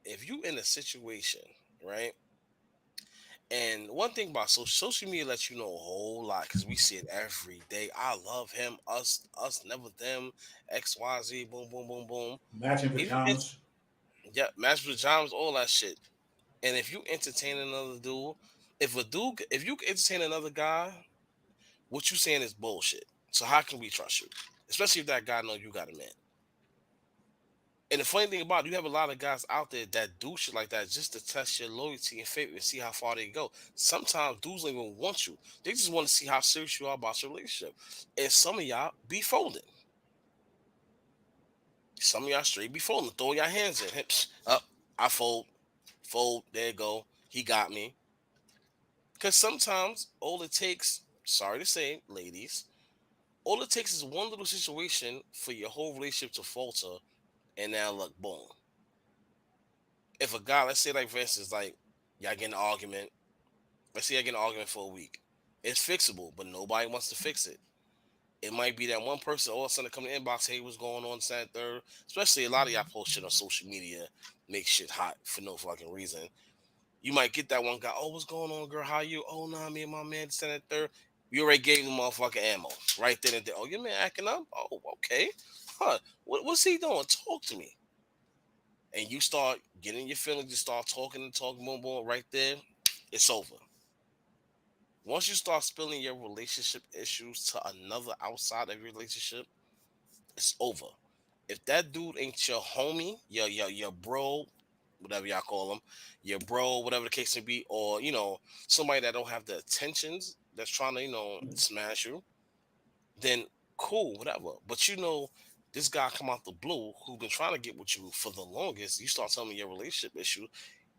If you in a situation, right? And one thing about social media lets you know a whole lot because we see it every day. I love him, us, never them, XYZ, boom, boom, boom, boom. Matching pajamas. Yeah, matching pajamas, all that shit. And if you entertain another dude, if you entertain another guy, what you saying is bullshit. So how can we trust you? Especially if that guy know you got a man. And the funny thing about it, you have a lot of guys out there that do shit like that just to test your loyalty and faith and see how far they go. Sometimes dudes don't even want you. They just want to see how serious you are about your relationship. And some of y'all be folding. Some of y'all straight be folding. Throw your hands in. Hips up. I fold. Fold. There you go. He got me. Because sometimes all it takes, sorry to say, ladies, All it takes is one little situation for your whole relationship to falter, and now look, boom. If a guy, let's say, like for instance, like y'all get in an argument. Let's say I get in an argument for a week. It's fixable, but nobody wants to fix it. It might be that one person all of a sudden come in the inbox, hey, what's going on, second, third. Especially a lot of y'all post shit on social media, make shit hot for no fucking reason. You might get that one guy, oh, what's going on, girl? How you? Oh, nah, me and my man, second, third. We already gave him motherfucking ammo right then and there. Oh, your man acting up? Oh, okay. Huh. What's he doing? Talk to me. And you start getting your feelings, you start talking and talking, boom, boom, right there, it's over. Once you start spilling your relationship issues to another outside of your relationship, it's over. If that dude ain't your homie, your bro, whatever y'all call him, your bro, whatever the case may be, or somebody that don't have the attentions that's trying to smash you, then cool, whatever. But this guy come out the blue who been trying to get with you for the longest. You start telling me your relationship issue.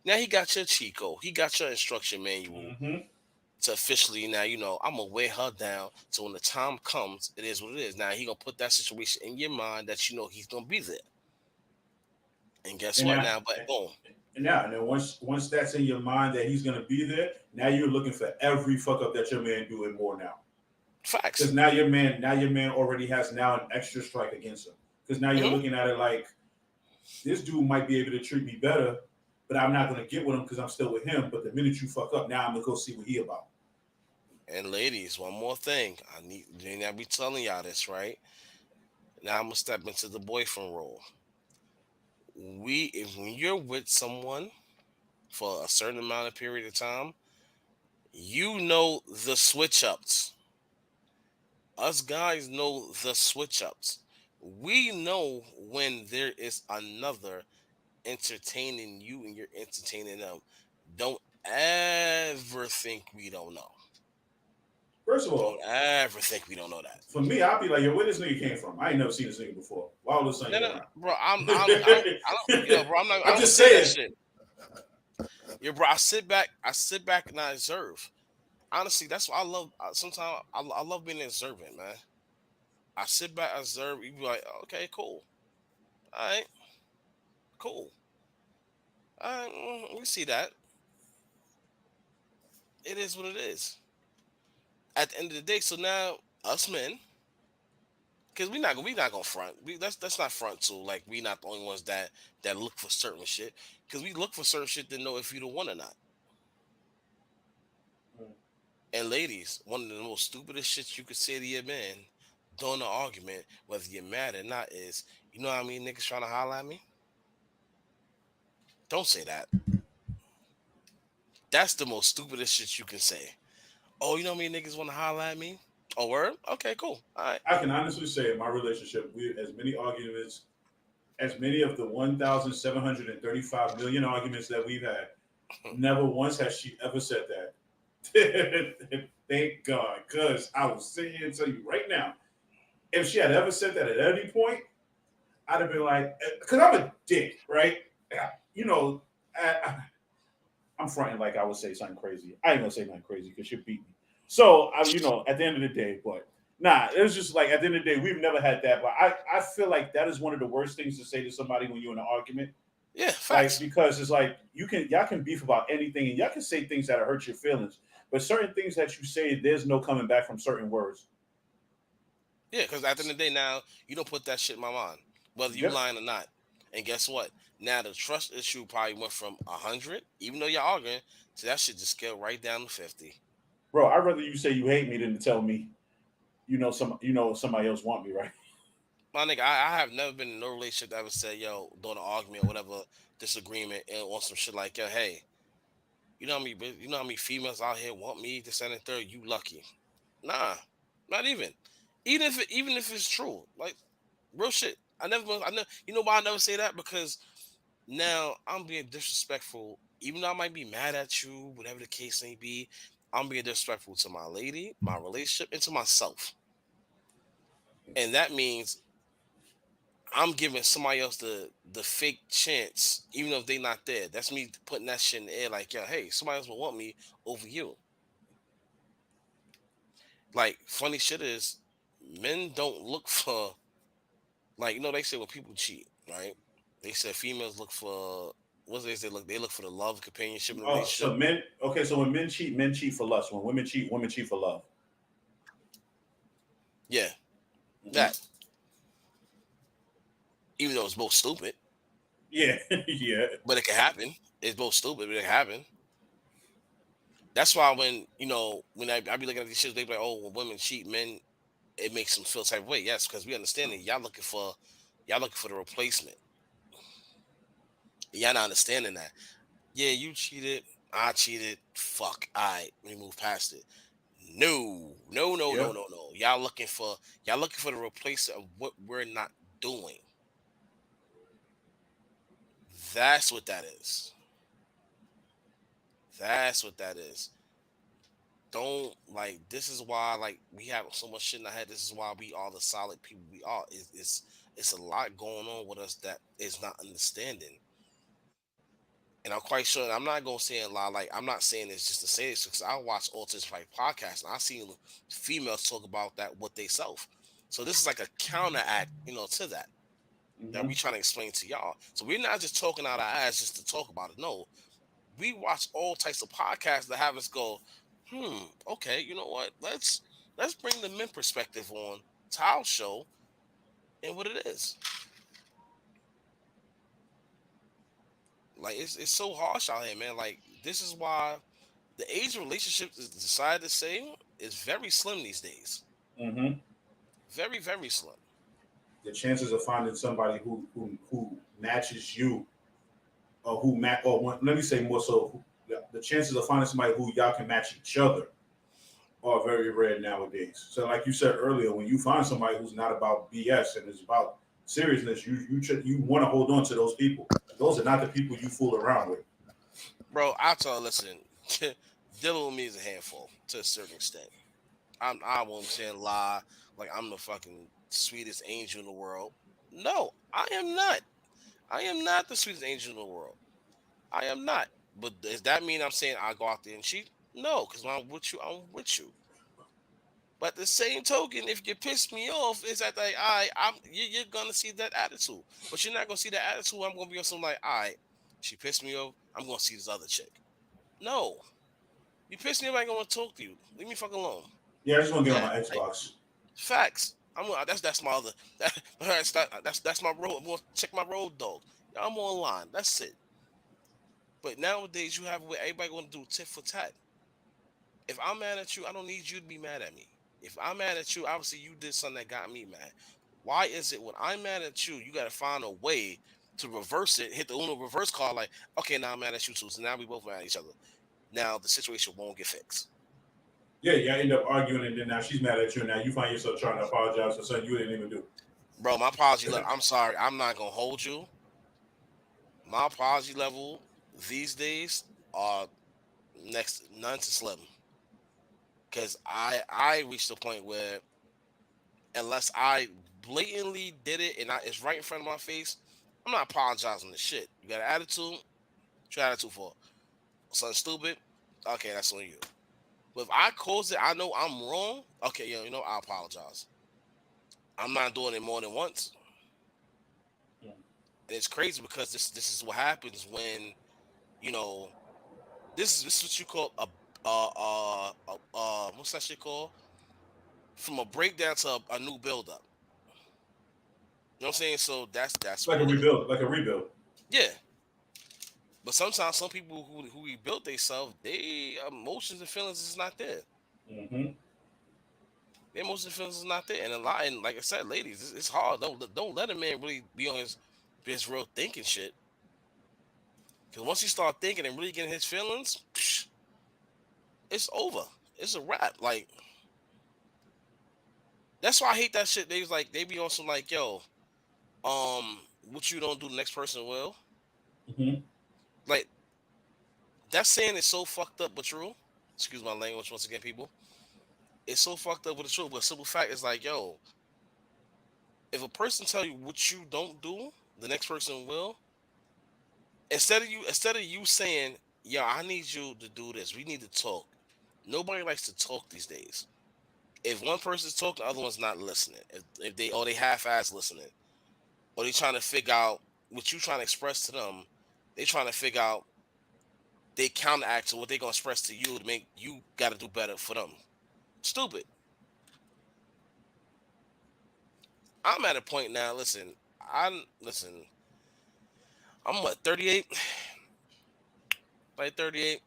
Now he got your Chico. He got your instruction manual to officially now, I'm gonna weigh her down. So when the time comes, it is what it is. Now he gonna put that situation in your mind that he's gonna be there. And guess And what? now, Now, but boom. and then once that's in your mind that he's gonna be there, now you're looking for every fuck up that your man do and more now. Facts. Because now your man already has now an extra strike against him. Because now you're looking at it like this dude might be able to treat me better, but I'm not gonna get with him because I'm still with him. But the minute you fuck up, now I'm gonna go see what he about. And ladies, one more thing. I be telling y'all this, right? Now I'm gonna step into the boyfriend role. When you're with someone for a certain amount of period of time, you know the switch ups. Us guys know the switch ups. We know when there is another entertaining you and you're entertaining them. Don't ever think we don't know. First of Don't all, ever think we don't know that. for me, I'll be like, yo, where this nigga came from? I ain't never seen this nigga before. Why all of a sudden No, you no, around? bro. Bro. I'm not. I I'm don't just say that saying. shit. Yeah, bro. I sit back. And I observe. Honestly, that's what I love. Sometimes I love being observant, man. I sit back, observe. You be like, okay, cool. All right, cool. All right, we see that. It is what it is. At the end of the day, so now us men, because we not gonna front. That's not front too. Like we not the only ones that look for certain shit. Because we look for certain shit to know if you the one or not. And ladies, one of the most stupidest shits you could say to your man during an argument, whether you're mad or not, is you know how I mean niggas trying to holler at me? Don't say that. That's the most stupidest shit you can say. Oh, you know how many niggas want to holler at me? Oh, word? Okay, cool. All right. I can honestly say in my relationship, we as many arguments, as many of the 1,735 million arguments that we've had, never once has she ever said that. Thank God, because I was sitting here and tell you right now, if she had ever said that at any point, I'd have been like, because I'm a dick, right? You know, I'm fronting like I would say something crazy. I ain't gonna say nothing crazy because she'll beat me. So, at the end of the day, but nah, it was just like at the end of the day, we've never had that. But I feel like that is one of the worst things to say to somebody when you're in an argument. Yeah, facts. Like because it's like y'all can beef about anything and y'all can say things that hurt your feelings, but certain things that you say, there's no coming back from certain words. Yeah, because at the end of the day, now you don't put that shit in my mind, whether you Yep. lying or not. And guess what? Now the trust issue probably went from 100, even though y'all arguing, to that shit just scaled right down to 50. Bro, I'd rather you say you hate me than to tell me somebody else want me, right? My nigga, I have never been in no relationship that ever said, yo, during an argument or whatever, disagreement, and on some shit like, yo, hey, you know how many females out here want me, this and the third, you lucky. Nah, not even. Even if it's true, like real shit. I never. You know why I never say that? Because now I'm being disrespectful. Even though I might be mad at you, whatever the case may be, I'm being disrespectful to my lady, my relationship, and to myself. And that means I'm giving somebody else the fake chance, even if they not there. That's me putting that shit in the air, like, yo, hey, somebody else will want me over you. Like, funny shit is, men don't look for, like, they say when people cheat, right? They said females look for, what do they say? Look, they look for the love, companionship, and the Oh, relationship. so men. Okay, so when men cheat for lust. When women cheat for love. Yeah, Hmm. that. Even though it's both stupid, Yeah, yeah. but it can happen. It's both stupid, but it can happen. That's why when I be looking at these shit, they be like, "Oh, when women cheat, men, it makes them feel type of way." Yes, because we understand that y'all looking for the replacement. Y'all not understanding that. Yeah, you cheated, I cheated. Fuck, we move past it. No, no, no, Yeah. no, no, no. Y'all looking for the replacement of what we're not doing. That's what that is. That's what that is. Don't, like, this is why, like, we have so much shit in our head. This is why we are the solid people we are. It's a lot going on with us that is not understanding. And I'm quite sure, and I'm not gonna say a lot, like, I'm not saying this just to say this, because I watch Autism Fight podcast and I seen females talk about that with they self. So this is like a counteract, to that Hmm. we trying to explain to y'all. So we're not just talking out our ass just to talk about it. No, we watch all types of podcasts that have us go, okay, you know what? Let's bring the men perspective on Tile Show and what it is. Like, it's so harsh out here, man. Like, this is why the age of relationships is decided to say is very slim these days. Hmm. Very, very slim. The chances of finding somebody who matches you, or who match, or let me say more so, the chances of finding somebody who y'all can match each other are very rare nowadays. So, like you said earlier, when you find somebody who's not about BS and is about seriousness, you want to hold on to those people. Those are not the people you fool around with. Bro, I tell listen, dealing with me is a handful to a certain extent. I won't say a lie, like I'm the fucking sweetest angel in the world. No, I am not. I am not the sweetest angel in the world. I am not. But does that mean I'm saying I go out there and cheat? No, because when I'm with you, I'm with you. But the same token, if you piss me off, it's that, like, you're gonna see that attitude. But you're not gonna see that attitude. I'm gonna be on some, like, she pissed me off. I'm gonna see this other chick. No, you pissed me off. I ain't gonna talk to you. Leave me fuck alone. Yeah, I just want to get on Yeah, my Xbox. facts. That's my other. That's my road. I'm gonna check my road dog. I'm online. That's it. But nowadays you have where everybody gonna do tit for tat. If I'm mad at you, I don't need you to be mad at me. If I'm mad at you, obviously you did something that got me mad. Why is it when I'm mad at you, you got to find a way to reverse it, hit the Uno reverse card, like, okay, now I'm mad at you too. So now we both mad at each other. Now the situation won't get fixed. Yeah, you end up arguing, and then now she's mad at you, and now you find yourself trying to apologize for something you didn't even do. Bro, my apology level, I'm sorry. I'm not going to hold you. My apology level these days are next none to slim. Because I reached the point where unless I blatantly did it and it's right in front of my face, I'm not apologizing to shit. You got an attitude? What's your attitude for? Something stupid? Okay, that's on you. But if I cause it, I know I'm wrong. Okay, I apologize. I'm not doing it more than once. And it's crazy because this is what happens when you know this is what you call what's that shit called? From a breakdown to a new build up. You know what I'm saying? So that's Like what a it is. rebuild, like a rebuild. Yeah. But sometimes some people who rebuilt themselves, they emotions and feelings is not there. Hmm. Their emotions and feelings is not there. And a lot, and like I said, ladies, it's hard. Don't let a man really be on his real thinking shit. Because once he start thinking and really getting his feelings, it's over. It's a wrap. Like, that's why I hate that shit. They be on some, like, yo, what you don't do, the next person will. Hmm. Like, that saying is so fucked up but true. Excuse my language once again, people. It's so fucked up with the truth. But simple fact is, like, yo, if a person tell you what you don't do, the next person will. Instead of you saying, "Yo, I need you to do this. We need to talk." Nobody likes to talk these days. If one person's talking, the other one's not listening. If they half-ass listening, or they trying to figure out what you trying to express to them, they trying to figure out they counteract to what they gonna express to you to make you got to do better for them. Stupid. I'm at a point now. Listen. I'm what 38, like 38.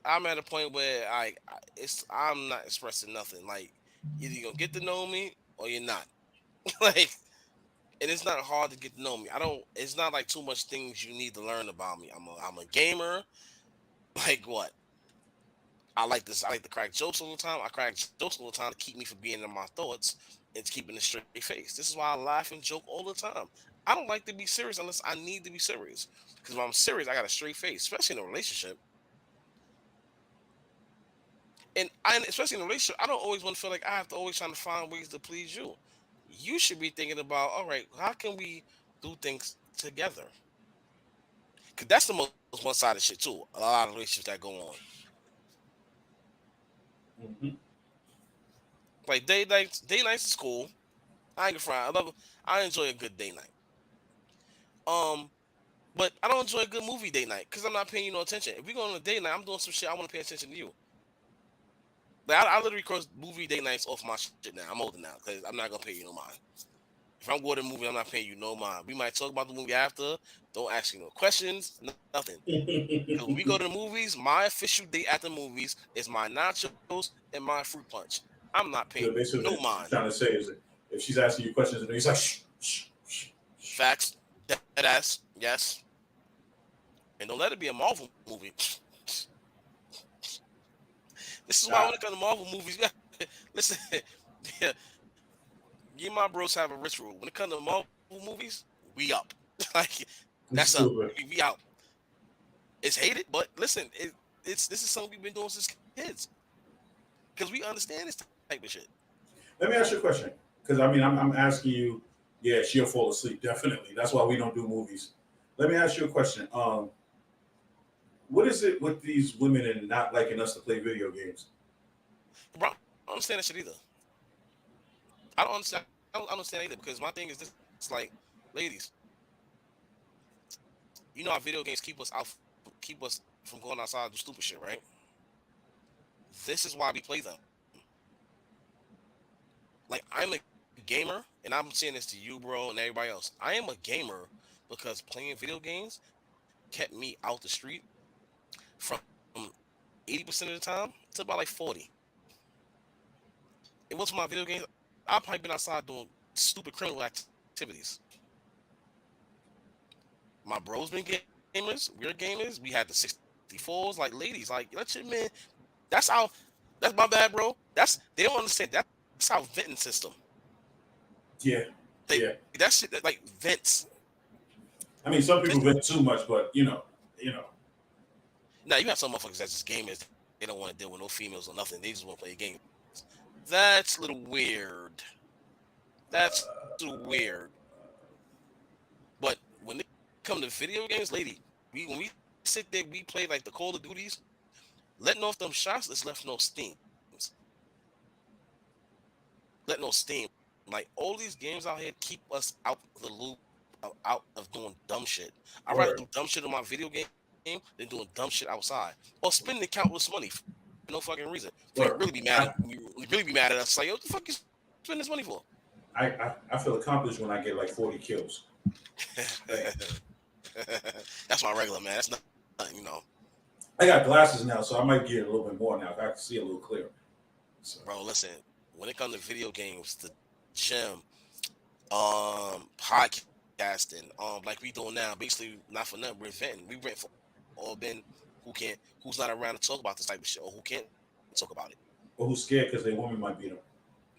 I'm at a point where I'm not expressing nothing. Like either you gonna get to know me or you're not. Like, and it's not hard to get to know me. I don't. It's not like too much things you need to learn about me. I'm a gamer. Like what? I like this. I like to crack jokes all the time. I crack jokes all the time to keep me from being in my thoughts and to keeping a straight face. This is why I laugh and joke all the time. I don't like to be serious unless I need to be serious. Because when I'm serious, I got a straight face, especially in a relationship. And especially in a relationship, I don't always want to feel like I have to always trying to find ways to please you. You should be thinking about, all right, how can we do things together? Because that's the most one-sided shit too. A lot of relationships that go on. Mm-hmm. Like day nights is cool. I ain't gonna front. I enjoy a good day night. Um, but I don't enjoy a good movie day night because I'm not paying you no attention. If we go on a day night, I'm doing some shit. I want to pay attention to you. Like I literally cross movie day nights off my shit now. I'm older now because I'm not gonna pay you no mind. If I'm going to a movie, I'm not paying you no mind. We might talk about the movie after. Don't ask me no questions. Nothing. Because when we go to the movies, my official date at the movies is my nachos and my fruit punch. I'm not paying So basically, no what mind. she's trying to say is that if she's asking you questions and he's like, Facts. Dead ass. Yes. And don't let it be a Marvel movie. This is why when it comes to Marvel movies, listen, yeah, you and my bros have a ritual. When it comes to Marvel movies, we up. Like that's up. We out. It's hated, but listen, this is something we've been doing since kids because we understand this type of shit. Let me ask you a question, because I mean, I'm asking you. Yeah, she'll fall asleep definitely. That's why we don't do movies. Let me ask you a question. What is it with these women and not liking us to play video games? Bro, I don't understand that shit either. I don't understand. I don't understand either because my thing is this: it's like, ladies, you know how video games keep us from going outside and do stupid shit, right? This is why we play them. Like I'm a gamer, and I'm saying this to you, bro, and everybody else. I am a gamer because playing video games kept me out the street from 80% of the time to about like 40. It was my video games. I've probably been outside doing stupid criminal activities. My bros been gamers. We're gamers. We had the 64s. Like ladies, like let your man. That's how. That's my bad, bro. They don't understand. That's our venting system. Yeah, yeah. That shit that like vents. I mean, some people vent too much, but you know. Now you have some motherfuckers that's just gamers. They don't want to deal with no females or nothing. They just want to play games. That's a little weird. That's a little weird. But when it come to video games, lady, when we sit there, we play like the Call of Duties, letting off them shots. Let's left no steams. Let no steam. Like all these games out here keep us out the loop, out of doing dumb shit. I'd rather do dumb shit on my video game than doing dumb shit outside or spending countless money for no fucking reason. For you really be mad at us. Like, yo, what the fuck you spend this money for? I feel accomplished when I get like 40 kills. That's my regular, man. That's nothing, I got glasses now, so I might get a little bit more now. I can see a little clearer. So. Bro, listen. When it comes to video games, the gym, podcasting, like we doing now, basically not for nothing, we're venting. We rent for all Ben who's not around to talk about this type of shit, or who can't talk about it. Or who's scared because their woman might beat them.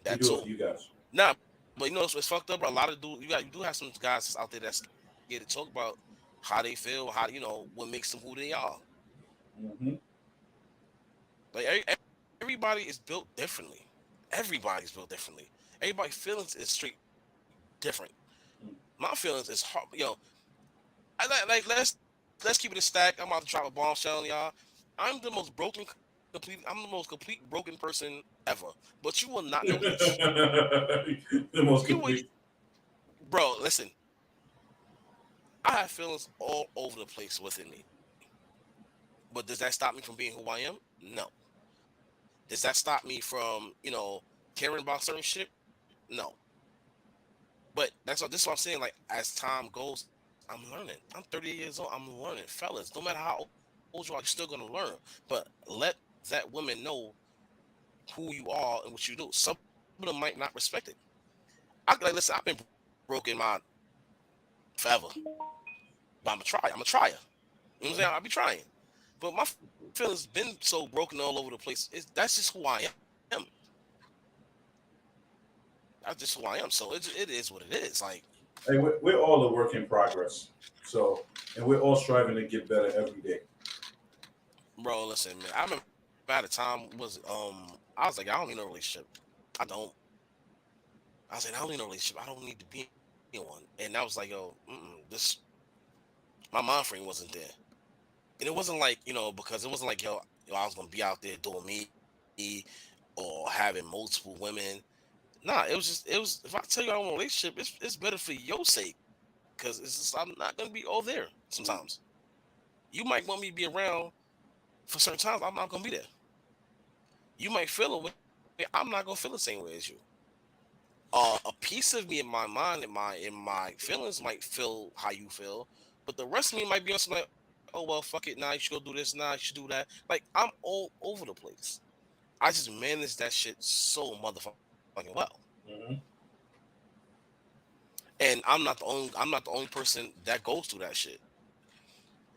That do it for you guys. Nah, but you know it's fucked up, bro. A lot of you do have some guys out there that's scared to talk about how they feel, how what makes them who they are. Mm-hmm. Like everybody is built differently. Everybody's built differently. Everybody's feelings is straight different. My feelings is hard. I like let's keep it a stack. I'm about to drop a bombshell on y'all. I'm the most broken I'm the most complete broken person ever. But you will not know this. The most You would, complete. bro. Listen, I have feelings all over the place within me. But does that stop me from being who I am? No. Does that stop me from, caring about certain shit? No. But this is what I'm saying. Like, as time goes, I'm learning. I'm 38 years old. I'm learning, fellas. No matter how old you are, you're still gonna learn. But let that woman know who you are and what you do. Some of them might not respect it. Listen. I've been broken my forever, but I'm a tryer. You know what I'm saying? I'll be trying. But my feelings been so broken all over the place. That's just who I am. That's just who I am. So it is what it is. Like, Hey, we're all a work in progress. So, and we're all striving to get better every day. bro, listen, man. I remember at a time I was like, I don't need no relationship. I don't. I was like, I don't need no relationship. I don't need to be in one. And I was like, yo, this my mind frame wasn't there. And it wasn't like, because it wasn't like, yo, I was gonna be out there doing me or having multiple women. Nah, it was if I tell you I want a relationship, it's better for your sake. Cause it's just, I'm not gonna be all there sometimes. You might want me to be around for certain times. I'm not gonna be there. You might feel a way. I'm not gonna feel the same way as you. A piece of me in my mind and my feelings might feel how you feel, but the rest of me might be on some like, oh well, fuck it. Nah, you should go do this. Nah, you should do that. Like, I'm all over the place. I just manage that shit so motherfucking well. Mm-hmm. And I'm not the only person that goes through that shit.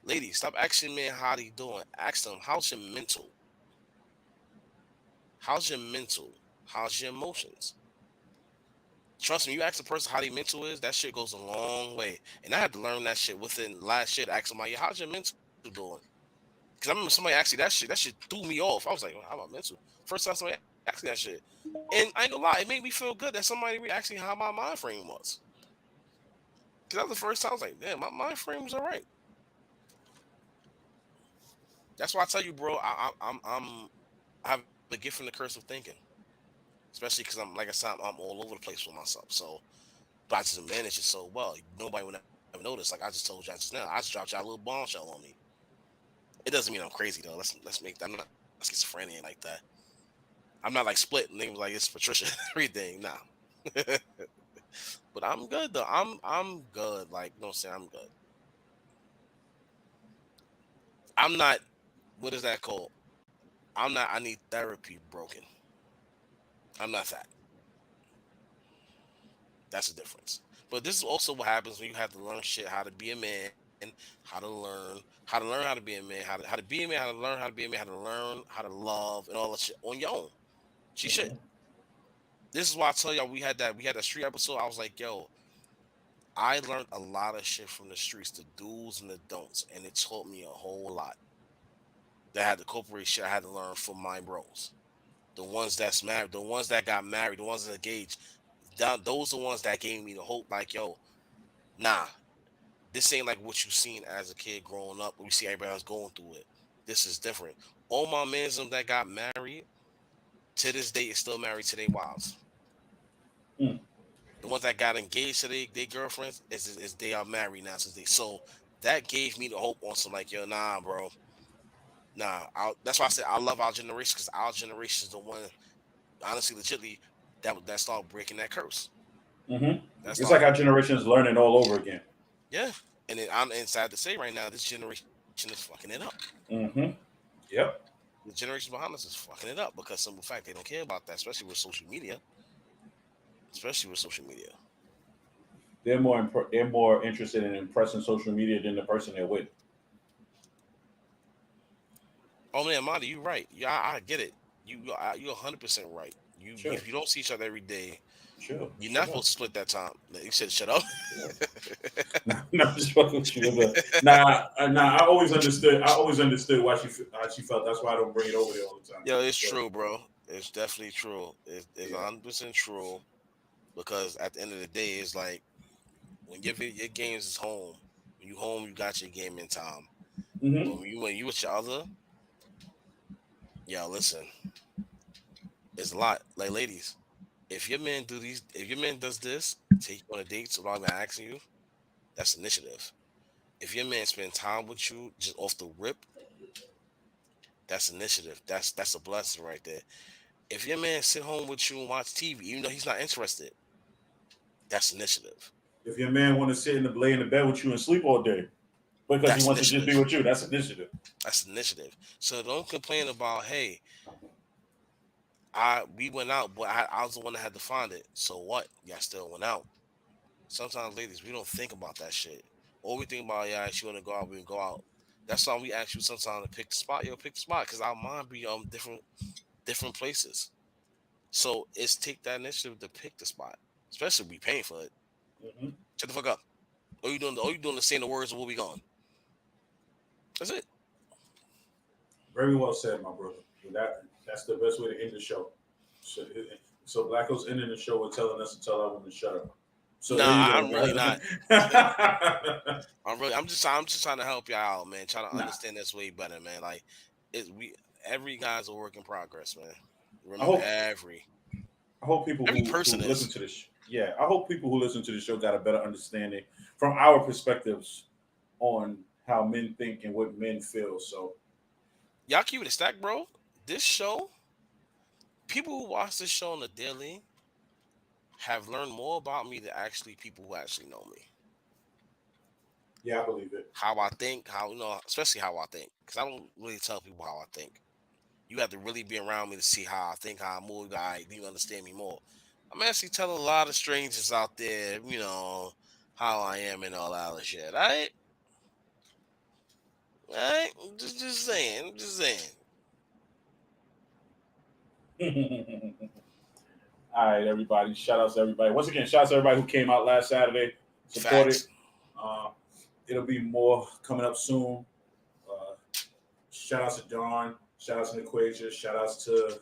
Ladies, stop asking men how they doing. Ask them, how's your mental? How's your mental? How's your emotions? Trust me, you ask a person how their mental is, that shit goes a long way. And I had to learn that shit within last year to ask somebody, how's your mental doing? Because I remember somebody asked me that shit threw me off. I was like, well, how about mental? First time somebody asked me that shit. And I ain't gonna lie, it made me feel good that somebody asked me how my mind frame was. Because that was the first time I was like, damn, my mind frame was all right. That's why I tell you, bro, I have a gift from the curse of thinking. Especially because I'm, like I said, I'm all over the place with myself. So, but I just manage it so well. Nobody would never notice. Like I just told y'all just now, I just dropped y'all a little bombshell on me. It doesn't mean I'm crazy though. Let's make that. I'm not schizophrenia like that. I'm not like split names like it's Patricia everything. Nah. But I'm good though. I'm good. Like, you know what I'm saying? I'm good. I'm not. What is that called? I'm not. I need therapy broken. I'm not that. That's the difference. But this is also what happens when you have to learn shit how to be a man, how to learn how to be a man, how to be a man, how to learn how to be a man, how to learn how to love and all that shit on your own. She should. Mm-hmm. This is why I tell y'all we had that street episode. I was like, yo, I learned a lot of shit from the streets, the do's and the don'ts, and it taught me a whole lot. That had the corporate shit I had to learn from my bros. The ones that's married, the ones that got married, the ones that engaged. Those are the ones that gave me the hope, like, yo, nah, this ain't like what you seen as a kid growing up. We see everybody else going through it. This is different. All my mans that got married to this day is still married to their wives. Mm. The ones that got engaged to their girlfriends is they are married now since they. So that gave me the hope on some like, yo, nah, bro, nah. That's why I said I love our generation because our generation is the one, honestly, legitly, that started breaking that curse. Mm-hmm. That It's like started, our generation is learning all over again. yeah. And then I'm inside to say right now, this generation is fucking it up. Mm-hmm. Yep. The generation behind us is fucking it up because simple fact they don't care about that, especially with social media. Especially with social media. They're more interested in impressing social media than the person they're with. Oh man, Monty, you right. Yeah, I get it. You're 100% right. Sure. If you don't see each other every day, Sure. you're not Shut up. supposed to split that time. You said shut up. Yeah. No, I'm just fucking with you. But nah. I always understood. I always understood how she felt. That's why I don't bring it over there all the time. Yo, it's But true, bro. It's definitely true. It's yeah. 100% true because at the end of the day, it's like when your games is home. When you home, you got your game in time. Mm-hmm. But when you with your other, Yo, listen, it's a lot. Like, ladies, if your man does this, take you on a date without even asking you, that's initiative. If your man spend time with you just off the rip, that's initiative. That's a blessing right there. If your man sit home with you and watch TV, even though he's not interested, that's initiative. If your man want to sit lay in the bed with you and sleep all day because he That's wants to just be initiative. with you, that's initiative. That's initiative. So don't complain about, hey, we went out, but I was the one that had to find it. So what? Y'all still went out. Sometimes, ladies, we don't think about that shit. All we think about, yeah, she want to go out, we can go out. That's why we ask you sometimes to pick the spot. Yo, pick the spot, because our mind be different places. So it's take that initiative to pick the spot, especially if we paying for it. Mm-hmm. Shut the fuck up. All you doing is saying the words of where we going. That's it. Very well said, my brother. That's the best way to end the show. So Blacko's ending the show with telling us to tell our women to shut up. So I'm really not. I'm just trying to help y'all out, man. Trying to understand this way better, man. Like, every guy's a work in progress, man. Remember, I hope people who listen to this. Yeah, I hope people who listen to the show got a better understanding from our perspectives on how men think and what men feel. So, y'all keep it a stack, bro. This show, people who watch this show on the daily have learned more about me than actually people who actually know me. Yeah, I believe it. How I think, especially how I think, because I don't really tell people how I think. You have to really be around me to see how I think, how I move, you understand me more. I'm actually telling a lot of strangers out there, how I am and all that other shit. All right? All right? I'm just saying. All right, everybody. Shout out to everybody. Once again, shout out to everybody who came out last Saturday, supported. It'll be more coming up soon. Shout out to Dawn. Shout out to Equasia. Shout outs to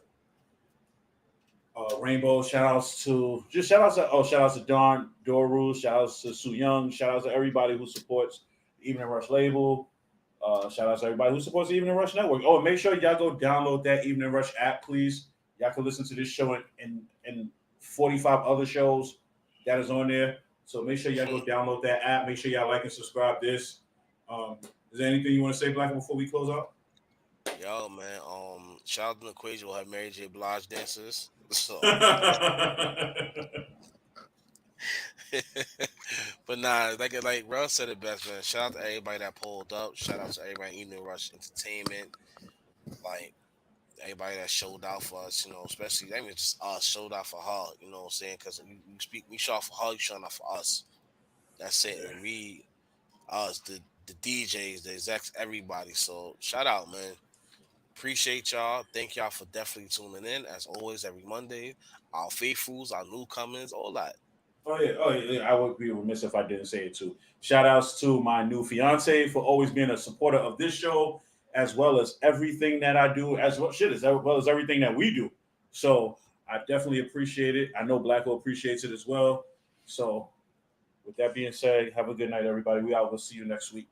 Rainbow. Shout outs to Dawn Doru. Shout outs to Sue Young. Shout outs to everybody who supports the Evening Rush label. Shout out to everybody who supports the Evening Rush Network. Oh, and make sure y'all go download that Evening Rush app, please. Y'all can listen to this show and 45 other shows that is on there. So make sure y'all go download that app. Make sure y'all like and subscribe this. Is there anything you want to say, Black, before we close out? Yo, man. Shout out to Equasia. We'll have Mary J. Blige dancers. So. But nah, like Rellz said it best, man. Shout out to everybody that pulled up. Shout out to everybody in Evening Rush Entertainment. Like, everybody that showed out for us, especially just us showed out for her, you know what I'm saying? Because we show out for her, you showing out for us. That's it. And us, the DJs, the execs, everybody. So shout out, man. Appreciate y'all. Thank y'all for definitely tuning in. As always, every Monday, our faithfuls, our newcomers, all that. Oh yeah. I would be remiss if I didn't say it too. Shout outs to my new fiance for always being a supporter of this show, as well as everything that I do, as well as everything that we do. So I definitely appreciate it. I know Blacko appreciates it as well. So with that being said, have a good night, everybody. We'll see you next week.